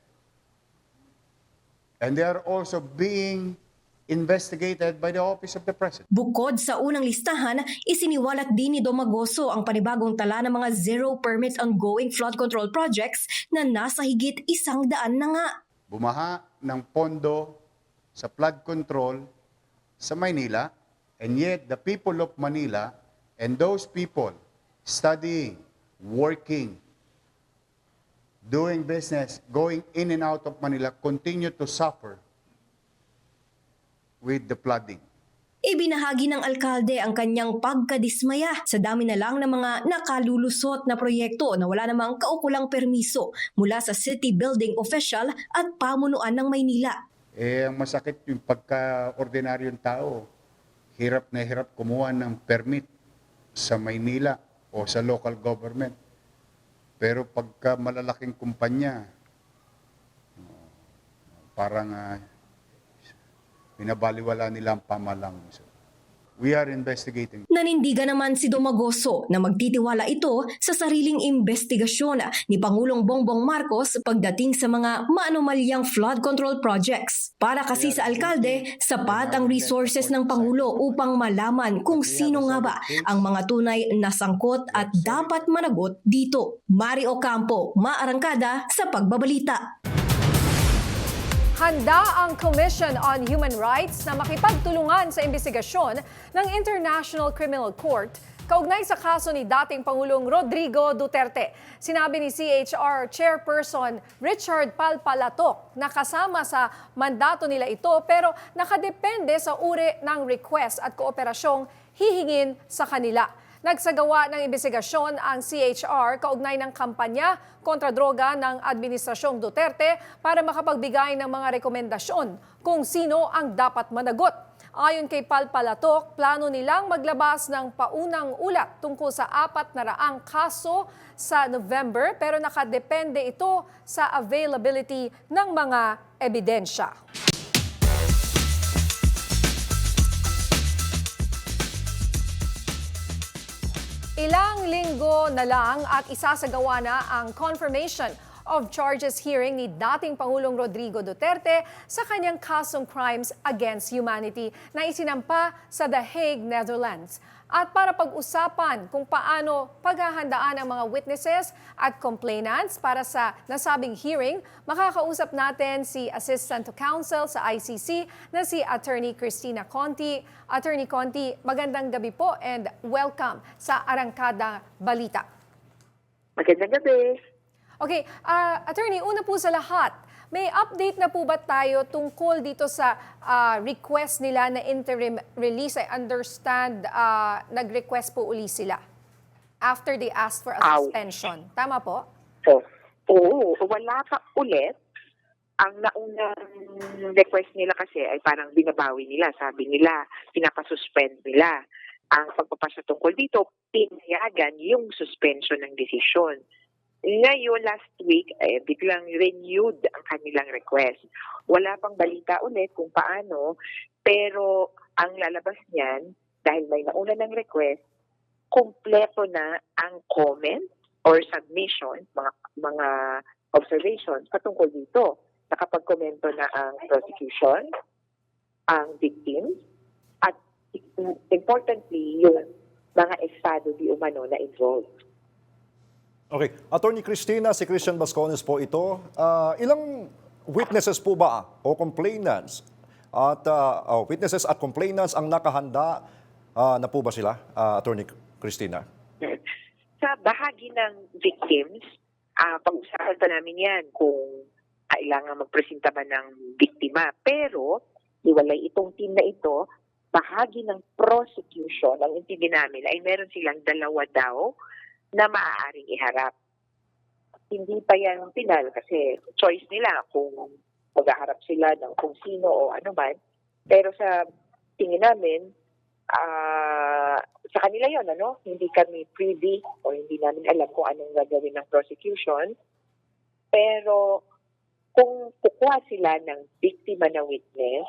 And they are also being investigated by the Office of the President. Bukod sa unang listahan, isiniwalat din ni Domagoso ang panibagong tala ng mga zero permits ongoing flood control projects na nasa higit 100 na nga. Bumaha ng pondo sa flood control sa Maynila, and yet the people of Manila and those people studying, working, doing business, going in and out of Manila continue to suffer with the flooding. ibinahagi ng alkalde ang kanyang pagkadismaya sa dami na lang ng mga nakalulusot na proyekto na wala namang kaukulang permiso mula sa city building official at pamunuan ng Maynila. Ang masakit yung pagka-ordinaryong tao, hirap na hirap kumuha ng permit sa Maynila o sa local government. Pero pagka malalaking kumpanya, parang binabaliwala nila ang pamalang. We are investigating. Nanindigan naman si Dumagoso na magtitiwala ito sa sariling investigasyon ni Pangulong Bongbong Marcos pagdating sa mga maanomalyang flood control projects. Para kasi sa alkalde, sapat ang resources ng Pangulo upang malaman kung sino nga ba ang mga tunay na sangkot at dapat managot dito. Mari Ocampo, Maarangkada sa Pagbabalita. Handa ang Commission on Human Rights na makipagtulungan sa investigasyon ng International Criminal Court kaugnay sa kaso ni dating Pangulong Rodrigo Duterte. Sinabi ni CHR Chairperson Richard Palpalatok na kasama sa mandato nila ito pero nakadepende sa uri ng request at kooperasyong hihingin sa kanila. Nagsagawa ng investigasyon ang CHR kaugnay ng kampanya kontra droga ng Administrasyong Duterte para makapagbigay ng mga rekomendasyon kung sino ang dapat managot. Ayon kay Palpalatok, plano nilang maglabas ng paunang ulat tungkol sa 400 kaso sa November pero nakadepende ito sa availability ng mga ebidensya. Ilang linggo na lang at isasagawa na ang confirmation of charges hearing ni dating Pangulong Rodrigo Duterte sa kanyang kasong crimes against humanity na isinampa sa The Hague, Netherlands. At para pag-usapan kung paano paghahandaan ang mga witnesses at complainants para sa nasabing hearing, makakausap natin si Assistant to Counsel sa ICC na si Attorney Cristina Conti. Attorney Conti, magandang gabi po and welcome sa Arangkada Balita. Magandang gabi. Okay, Attorney, una po sa lahat, may update na po ba tayo tungkol dito sa request nila na interim release? I understand nag-request po uli sila after they asked for a suspension. Tama po? Oo, wala pa ulit. Ang naunang request nila kasi ay parang binabawi nila. Sabi nila, pinapasuspend nila. Ang pagpapasya tungkol dito, pinayagan yung suspension ng desisyon. Ngayon, last week, biglang renewed ang kanilang request. Wala pang balita ulit kung paano, pero ang lalabas niyan, dahil may nauna ng request, kumpleto na ang comment or submission, mga observations patungkol dito. Nakapag-komento na ang prosecution, ang victims, at importantly, yung mga estado di umano na involved. Okay. Attorney Cristina, si Christian Bascones po ito. Ilang witnesses po ba o complainants at witnesses at complainants ang nakahanda na po ba sila, Attorney Cristina? Sa bahagi ng victims, pag-usapan pa namin yan kung kailangan magpresenta ba ng biktima. Pero, iwalay itong team na ito, bahagi ng prosecution, ang intindi namin ay meron silang 2 daw na maaaring iharap. Hindi pa yan final kasi choice nila kung maghaharap sila ng kung sino o ano man. Pero sa tingin namin, sa kanila yon, hindi kami privy o hindi namin alam kung anong gagawin ng prosecution. Pero kung kukuha sila ng biktima na witness,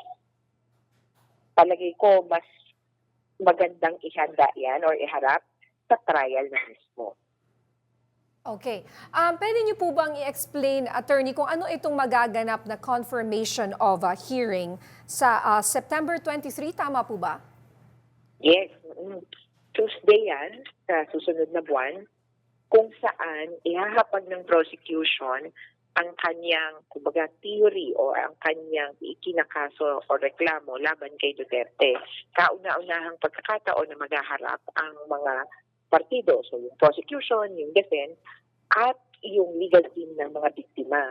palagay ko mas magandang ihanda yan or iharap sa trial na mismo. Okay. Pwede niyo po bang i-explain, Attorney, kung ano itong magaganap na confirmation of a hearing sa September 23? Tama po ba? Yes. Tuesday yan, sa susunod na buwan, kung saan ihahapag ng prosecution ang kanyang, kumbaga, theory o ang kanyang ikinakaso o reklamo laban kay Duterte. Kauna-unahang pagkakataon na maghaharap ang mga partido. So, yung prosecution, yung defense, at yung legal team ng mga biktima.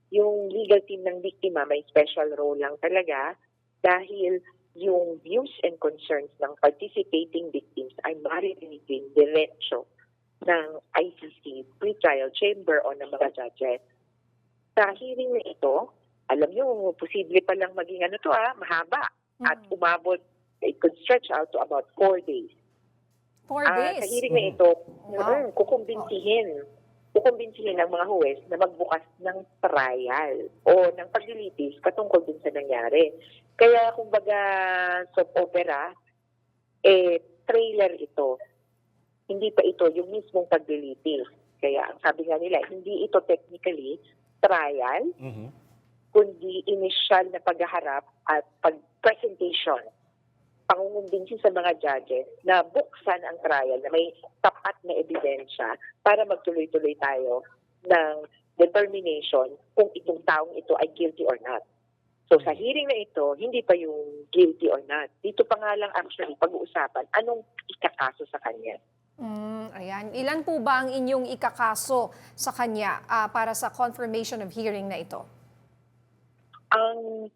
Yung legal team ng biktima may special role lang talaga dahil yung views and concerns ng participating victims ay maririgin diretso ng ICC pre-trial chamber o ng mga judges. Sa hearing na ito, alam nyo, posible pa lang maging mahaba at umabot, it could stretch out to about 4 days. 4 days? Sa hearing na ito, kukumbinsihin ng mga huwes na magbukas ng trial o ng paglilitis patungkol din sa nangyari. Kaya kumbaga soap opera, trailer ito. Hindi pa ito yung mismong paglilitis. Kaya ang sabi nga nila, hindi ito technically trial, kundi initial na paghaharap at pag-presentation. Pangungumbinsin sa mga judges na buksan ang trial na may tapat na ebidensya para magtuloy-tuloy tayo ng determination kung itong taong ito ay guilty or not. So sa hearing na ito, hindi pa yung guilty or not. Dito pa nga lang actually pag-uusapan anong ikakaso sa kanya. Ayan. Ilan po ba ang inyong ikakaso sa kanya para sa confirmation of hearing na ito? Ang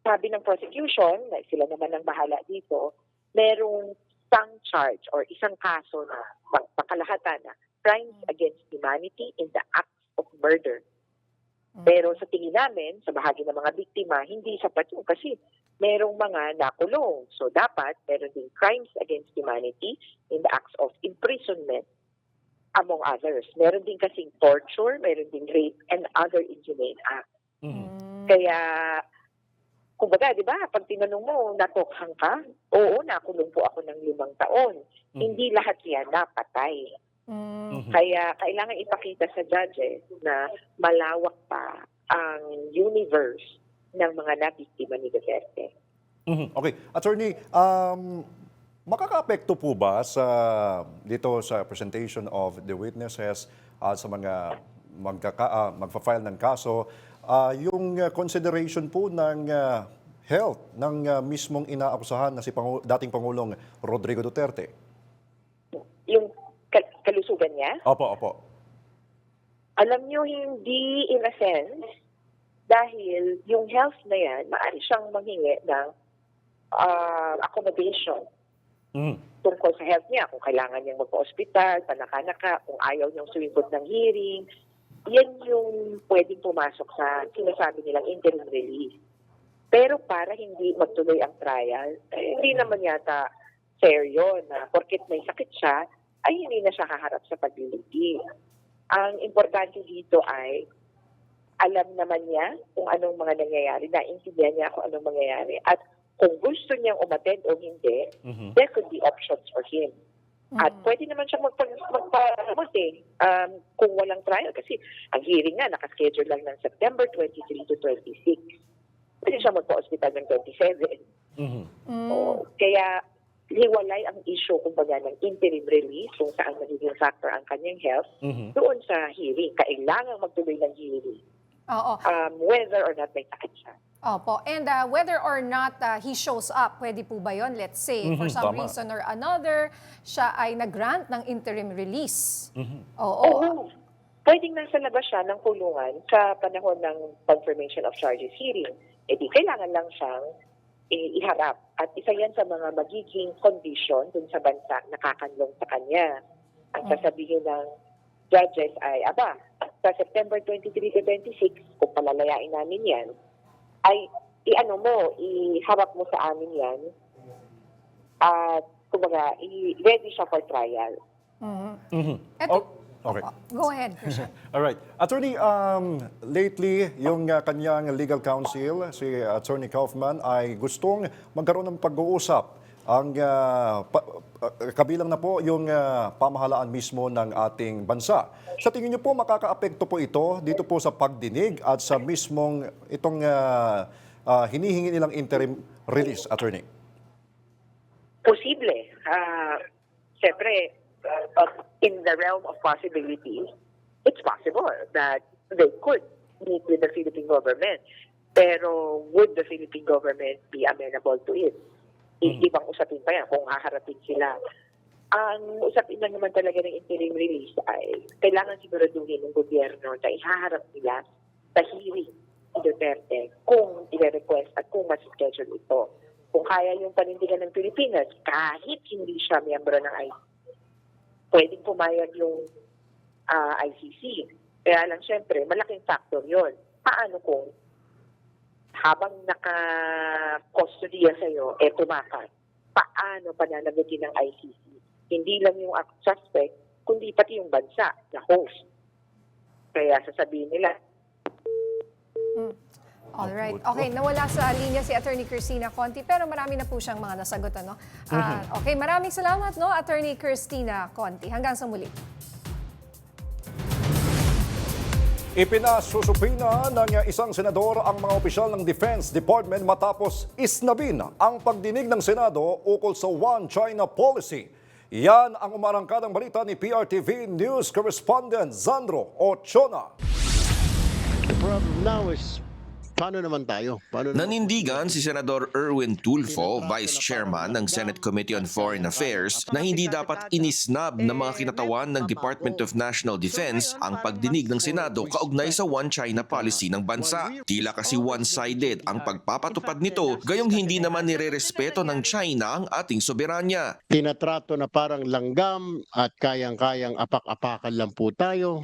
sabi ng prosecution, na sila naman ang bahala dito, merong isang charge or isang kaso na pakalahatan na crimes against humanity in the act of murder. Pero sa tingin namin, sa bahagi ng mga biktima, hindi sapat yun kasi merong mga nakulong. So dapat meron din crimes against humanity in the acts of imprisonment, among others. Meron din kasing torture, meron din rape and other inhumane acts. Kaya, kumbaga, di ba, pag tinanong mo, natokhang ka? Oo, nakulong po ako ng 5 taon. Hindi lahat yan napatay. Kaya kailangan ipakita sa judges na malawak pa ang universe ng mga nabiktima ni Duterte. Okay. Attorney, makaka-apekto po ba dito sa presentation of the witnesses sa mga magpa-file ng kaso yung consideration po ng health ng mismong inaakusahan na si dating Pangulong Rodrigo Duterte? Yung kalusugan niya? Opo. Alam niyo, hindi in a sense, dahil yung health na yan, maaari siyang manghingi ng accommodation tungkol sa health niya. Kung kailangan niyang magpa-hospital, panaka-naka, kung ayaw niyang sumibot ng hearing, yan yung pwedeng pumasok sa sinasabi nilang interim release. Pero para hindi magtuloy ang trial, hindi naman yata fair yun na porket may sakit siya, ay hindi na siya haharap sa paglilitis. Ang importante dito ay alam naman niya kung anong mga nangyayari, naintindihan niya kung anong mangyayari. At kung gusto niyang umattend o hindi, there could be options for him. At pwede naman siya magpa-amot kung walang trial. Kasi ang hearing nga, nakaschedule lang ng September 23 to 26. Pwede siya magpa-hospital ng 27. Kaya hiwalay ang issue kumbaga ng interim release kung saan magiging factor ang kanyang health doon sa hearing. Kailangan magtuloy ng hearing. Whether or not may sakit siya. Opo. And whether or not he shows up, pwede po ba yun? Let's say, for some reason or another, siya ay nag-grant ng interim release. Oo. Pwedeng nasa labas siya ng kulungan sa panahon ng confirmation of charges hearing. E di kailangan lang siyang iharap. At isa yan sa mga magiging condition dun sa bansa na kakanlong sa kanya. Ang sasabihin ng judges ay, sa September 23 to 26, kung palalayain namin yan, ay iharap mo sa amin yan at kumbaga, ready siya for trial. Okay. Go ahead, Christian. Alright. Attorney, lately, yung kanyang legal counsel, si Attorney Kaufman, ay gustong magkaroon ng pag-uusap. Ang kabilang na po yung pamahalaan mismo ng ating bansa. Sa tingin niyo po, makaka-apekto po ito dito po sa pagdinig at sa mismong itong hinihingi nilang interim release, Attorney? Posible. Siyempre, in the realm of possibilities, it's possible that they could meet with the Philippine government. Pero would the Philippine government be amenable to it? Ibang usapin pa yan kung haharapin sila. Ang usapin lang naman talaga ng interim release ay kailangan siguraduhin ng gobyerno na ihaharap nila sa hearing ni Duterte kung i-request at kung mas-schedule ito. kung kaya yung panindigan ng Pilipinas, kahit hindi siya miyembro ng ICC, pwedeng pumayag yung ICC. Kaya lang, syempre, malaking factor yon. Paano kung habang naka-custody sa'yo, tumakas? Paano pananagutin ng ICC? Hindi lang yung suspect, kundi pati yung bansa, na host. Kaya sasabihin nila. Alright. Okay, nawala sa linya si Attorney Cristina Conti, pero marami na po siyang mga nasagot, ano? Okay, maraming salamat, no, Attorney Cristina Conti. Hanggang sa muli. Ipinasusupina ng isang senador ang mga opisyal ng Defense Department matapos isnabin ang pagdinig ng Senado ukol sa One China Policy. Yan ang umarangkadang balita ni PRTV News Correspondent Zandro Ochona. The problem now is, paano naman tayo? Nanindigan si Senador Erwin Tulfo, Vice Chairman ng Senate Committee on Foreign Affairs, na hindi dapat inisnab ng mga kinatawan ng Department of National Defense ang pagdinig ng Senado kaugnay sa One China policy ng bansa. Tila kasi one-sided ang pagpapatupad nito, gayong hindi naman nirerespeto ng China ang ating soberanya. Tinatrato na parang langgam at kayang-kayang apak-apakan lang po tayo.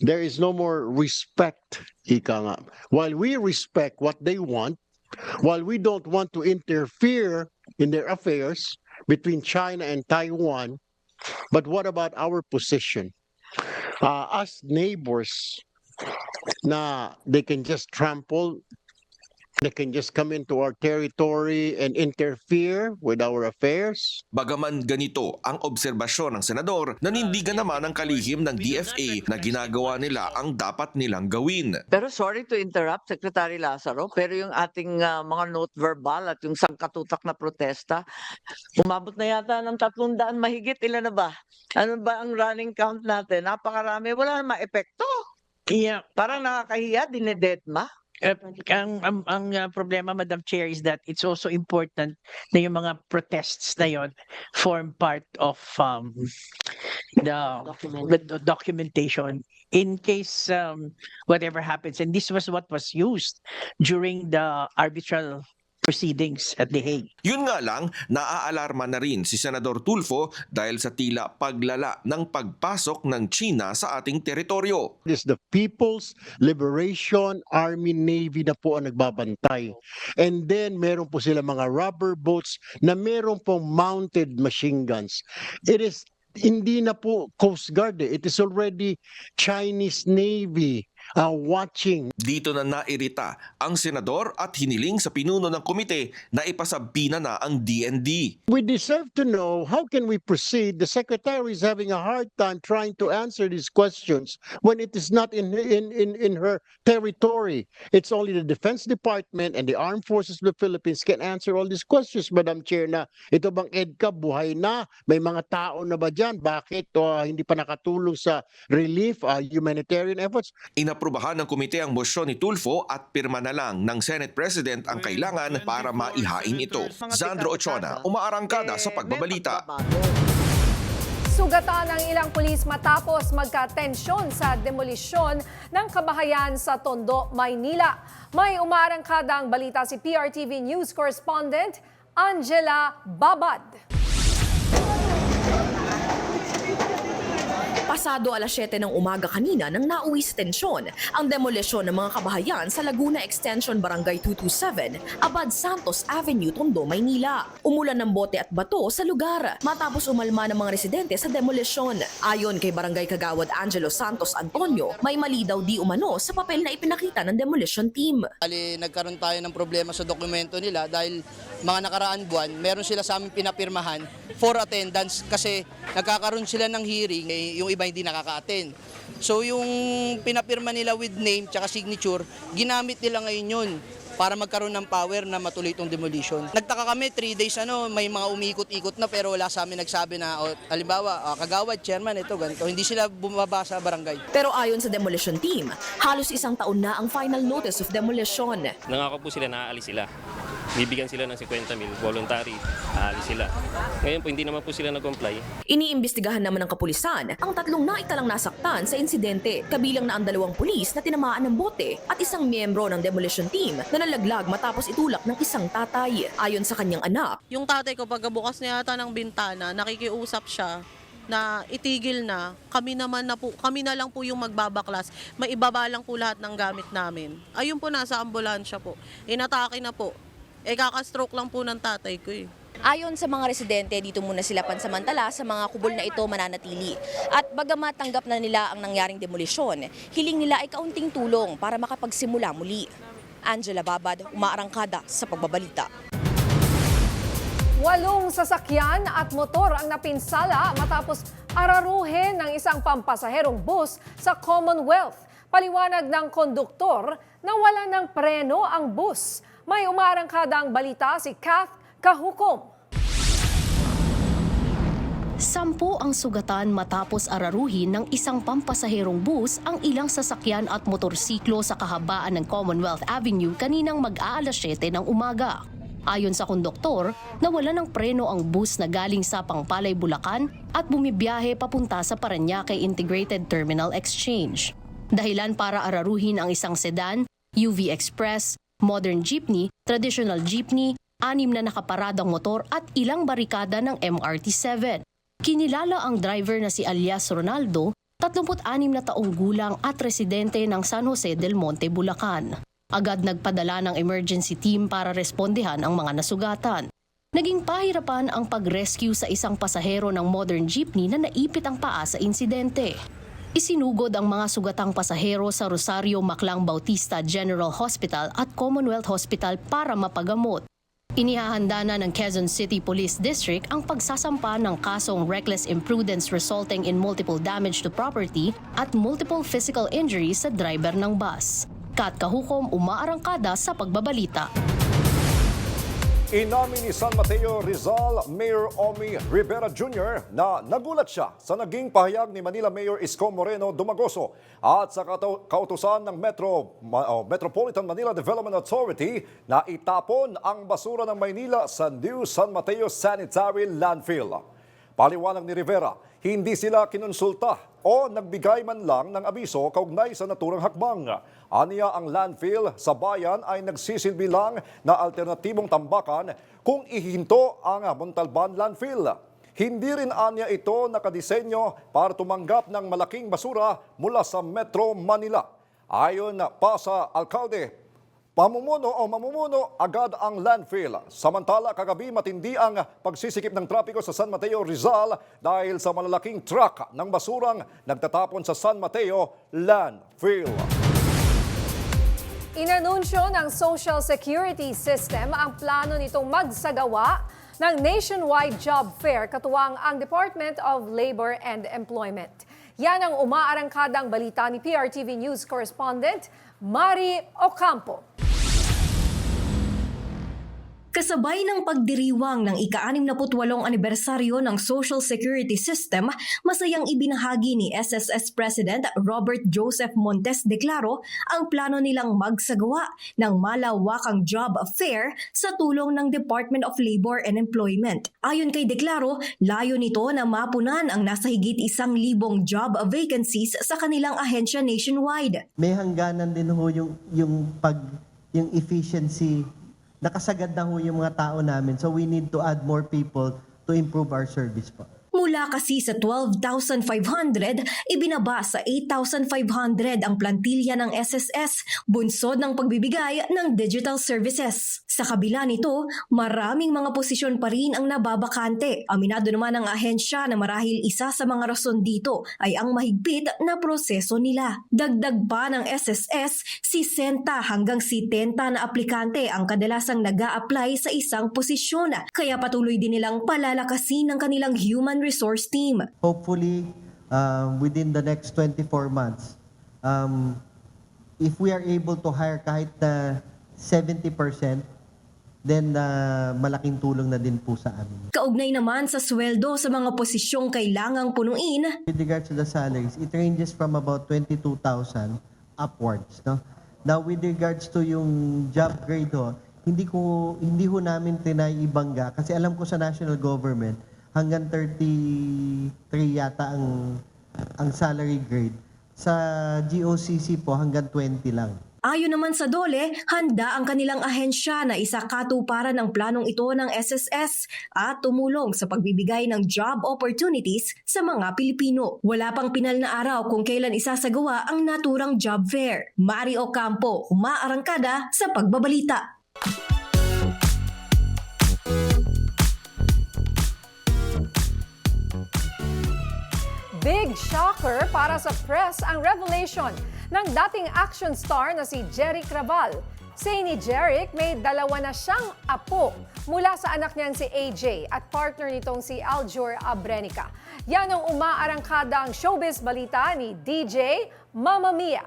There is no more respect, ika nga. While we respect what they want, while we don't want to interfere in their affairs between China and Taiwan, but what about our position? As neighbors, na they can just trample, they can just come into our territory and interfere with our affairs. Bagaman ganito ang obserbasyon ng senador, nanindigan naman ang kalihim ng DFA na ginagawa nila ang dapat nilang gawin. Pero sorry to interrupt, Secretary Lazaro, pero yung ating mga note verbal at yung sangkatutak na protesta, umabot na yata ng 300 mahigit. Ilan na ba? Ano ba ang running count natin? Napakarami. Wala na ma-epekto. Yeah. Parang nakakahiya, dinedetma. Ang problema, Madam Chair, is that it's also important na yung mga protests na yon form part of the documentation in case whatever happens. And this was what was used during the arbitral proceedings at The Hague. Yun nga lang, naaalarma na rin si Senador Tulfo dahil sa tila paglala ng pagpasok ng China sa ating teritoryo. It is the People's Liberation Army Navy na po ang nagbabantay. And then meron po sila mga rubber boats na meron pong mounted machine guns. It is hindi na po Coast Guard. It is already Chinese Navy watching. Dito na nairita ang senador at hiniling sa pinuno ng komite na ipasabina na ang DND. We deserve to know how can we proceed. The secretary is having a hard time trying to answer these questions when it is not in her territory. It's only the Defense Department and the Armed Forces of the Philippines can answer all these questions, Madam Chair, na ito bang EDCA buhay na? May mga tao na ba dyan? Bakit hindi pa nakatulong sa relief, humanitarian efforts? Inaprubahan ng komite ang mosyon ni Tulfo at pirma na lang ng Senate President ang kailangan para maihain ito. Zandro Ochona, umaarangkada sa pagbabalita. Sugatan ang ilang pulis matapos magka-tensyon sa demolisyon ng kabahayan sa Tondo, Maynila. May umaarangkadang balita si PRTV News Correspondent Angela Babad. Pasado alas 7 ng umaga kanina nang nauwi sa tensyon ang demolisyon ng mga kabahayan sa Laguna Extension Barangay 227, Abad Santos Avenue, Tondo, Maynila. Umulan ng bote at bato sa lugar matapos umalma ng mga residente sa demolisyon. Ayon kay Barangay Kagawad Angelo Santos Antonio, may mali daw di umano sa papel na ipinakita ng demolition team. Nagkaroon tayo ng problema sa dokumento nila dahil mga nakaraan buwan, meron sila sa aming pinapirmahan for attendance kasi nagkakaroon sila ng hearing, yung iba hindi nakaka-attend. So yung pinapirma nila with name tsaka signature, ginamit nila ngayon yun para magkaroon ng power na matuloy itong demolition. Nagtaka kami, 3 days may mga umiikot-ikot na pero wala sa amin nagsabi na, halimbawa, Kagawad, Chairman, ito, ganito. Hindi sila bumaba sa barangay. Pero ayon sa demolition team, halos 1 taon na ang final notice of demolition. Nangako po sila na aalis sila. bibigyan sila ng 50,000, voluntary, aalis sila. Ngayon po, hindi naman po sila nag-comply. Iniimbestigahan naman ng kapulisan ang 3 naitalang nasaktan sa insidente, kabilang na ang 2 pulis na tinamaan ng bote at isang miyembro ng demolition team na nalaglag matapos itulak ng isang tatay. Ayon sa kanyang anak, yung tatay ko pagkabukas niya yata ng bintana, nakikiusap siya na itigil na, kami na lang po yung magbabaklas, maibaba lang po lahat ng gamit namin. Ayun po, nasa ambulansya po, inatake na po. Kakastroke lang po ng tatay ko eh. Ayon sa mga residente, dito muna sila pansamantala sa mga kubol na ito mananatili. At bagamat tanggap na nila ang nangyaring demolisyon, hiling nila ay kaunting tulong para makapagsimula muli. Angela Babad, umaarangkada sa pagbabalita. 8 sasakyan at motor ang napinsala matapos araruhin ng isang pampasaherong bus sa Commonwealth. Paliwanag ng konduktor na wala ng preno ang bus. May umaarangkadang balita si Kath Kahukom. 10 ang sugatan matapos araruhin ng isang pampasaherong bus ang ilang sasakyan at motorsiklo sa kahabaan ng Commonwealth Avenue kaninang mag-aalas 7 ng umaga. Ayon sa konduktor, nawala ng preno ang bus na galing sa Pangpalay, Bulacan at bumibiyahe papunta sa Parañaque Integrated Terminal Exchange. Dahilan para araruhin ang isang sedan, UV Express, modern jeepney, traditional jeepney, 6 na nakaparadang motor at ilang barikada ng MRT-7. Kinilala ang driver na si alias Ronaldo, 36 na taong gulang at residente ng San Jose del Monte, Bulacan. Agad nagpadala ng emergency team para respondehan ang mga nasugatan. Naging pahirapan ang pag-rescue sa isang pasahero ng modern jeepney na naipit ang paa sa insidente. Isinugod ang mga sugatang pasahero sa Rosario Maclang Bautista General Hospital at Commonwealth Hospital para mapagamot. Inihahanda na ng Quezon City Police District ang pagsasampa ng kasong reckless imprudence resulting in multiple damage to property at multiple physical injuries sa driver ng bus. Kat Kahukom, umaarangkada sa pagbabalita. Inamin ni San Mateo Rizal Mayor Omi Rivera Jr. na nagulat siya sa naging pahayag ni Manila Mayor Isko Moreno Dumagoso at sa kautusan ng Metropolitan Manila Development Authority na itapon ang basura ng Maynila sa New San Mateo Sanitary Landfill. Paliwanag ni Rivera, hindi sila kinonsulta o nagbigay man lang ng abiso kaugnay sa naturang hakbang. Aniya ang landfill sa bayan ay nagsisilbi lang na alternatibong tambakan kung ihinto ang Montalban landfill. Hindi rin aniya ito nakadisenyo para tumanggap ng malaking basura mula sa Metro Manila. Ayon pa sa alkalde, mamumuno agad ang landfill. Samantala, kagabi matindi ang pagsisikip ng trapiko sa San Mateo Rizal dahil sa malalaking truck ng basurang nagtatapon sa San Mateo landfill. Inanunsyo ng Social Security System ang plano nitong magsagawa ng nationwide job fair katuwang ang Department of Labor and Employment. Yan ang umaarangkadang balita ni PRTV News correspondent Mari Ocampo. Kasabay ng pagdiriwang ng ika-68 anibersaryo ng Social Security System, masayang ibinahagi ni SSS President Robert Joseph Montes Declaro ang plano nilang magsagawa ng malawakang job fair sa tulong ng Department of Labor and Employment. Ayon kay Declaro, layo nito na mapunan ang nasa higit 1,000 job vacancies sa kanilang ahensya nationwide. May hangganan din ho yung efficiency. Nakasagad na ho yung mga tao namin. So we need to add more people to improve our service po. Mula kasi sa 12,500, ibinaba sa 8,500 ang plantilya ng SSS, bunsod ng pagbibigay ng digital services. Sa kabila nito, maraming mga posisyon pa rin ang nababakante. Aminado naman ang ahensya na marahil isa sa mga rason dito ay ang mahigpit na proseso nila. Dagdag pa ng SSS, 60 hanggang 70 na aplikante ang kadalasang nag-a-apply sa isang posisyon. Kaya patuloy din nilang palalakasin ng kanilang human resource team. Hopefully, within the next 24 months, if we are able to hire kahit na 70%, then malaking tulong na din po sa amin. Kaugnay naman sa sweldo sa mga posisyong kailangang punuin. With regards to the salaries, it ranges from about 22,000 upwards. No? Now, with regards to yung job grade, hindi ho namin ibangga kasi alam ko sa national government hanggang 33 yata ang salary grade. Sa GOCC po hanggang 20 lang. Ayon naman sa DOLE, handa ang kanilang ahensya na isakatuparan ang planong ito ng SSS at tumulong sa pagbibigay ng job opportunities sa mga Pilipino. Wala pang pinal na araw kung kailan isasagawa ang naturang job fair. Mari Ocampo, umaarangkada sa pagbabalita. Big shocker para sa press ang revelation ng dating action star na si Jeric Raval. Say ni Jeric, may dalawa na siyang apo mula sa anak niyang si AJ at partner nitong si Aljur Abrenica. Yan ang umaarangkada ang showbiz balita ni DJ Mama Mia.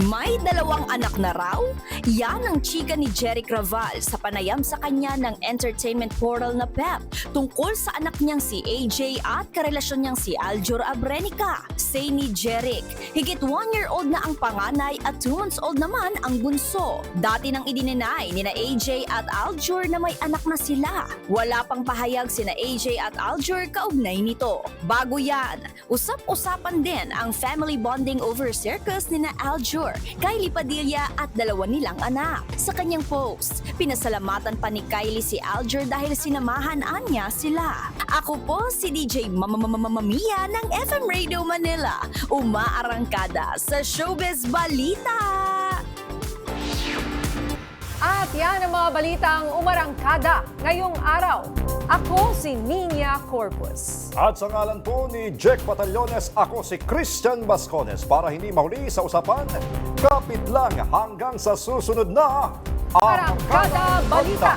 May dalawang anak na raw? Yan ang chika ni Jeric Raval sa panayam sa kanya ng entertainment portal na PEP tungkol sa anak niyang si AJ at karelasyon niyang si Aljur Abrenica. Say ni Jeric, higit 1-year-old na ang panganay at 2 months old naman ang bunso. Dati nang idininay ni na AJ at Aljur na may anak na sila. Wala pang pahayag sina AJ at Aljur kaugnay nito. Bago yan, usap-usapan din ang family bonding over circus ni na Aljur, Kylie Padilla at dalawa nilang anak. Sa kanyang post, pinasalamatan pa ni Kylie si Aljur dahil sinamahan niya sila. Ako po si DJ Mama Mia ng FM Radio Manila. Umaarangkada sa Showbiz Balita! At yan ang mga balitang umarangkada ngayong araw. Ako si Nina Corpus. At sa ngalan po ni Jack Batallones, ako si Christian Bascones. Para hindi mahuli sa usapan, kapit lang hanggang sa susunod na Arangkada Balita.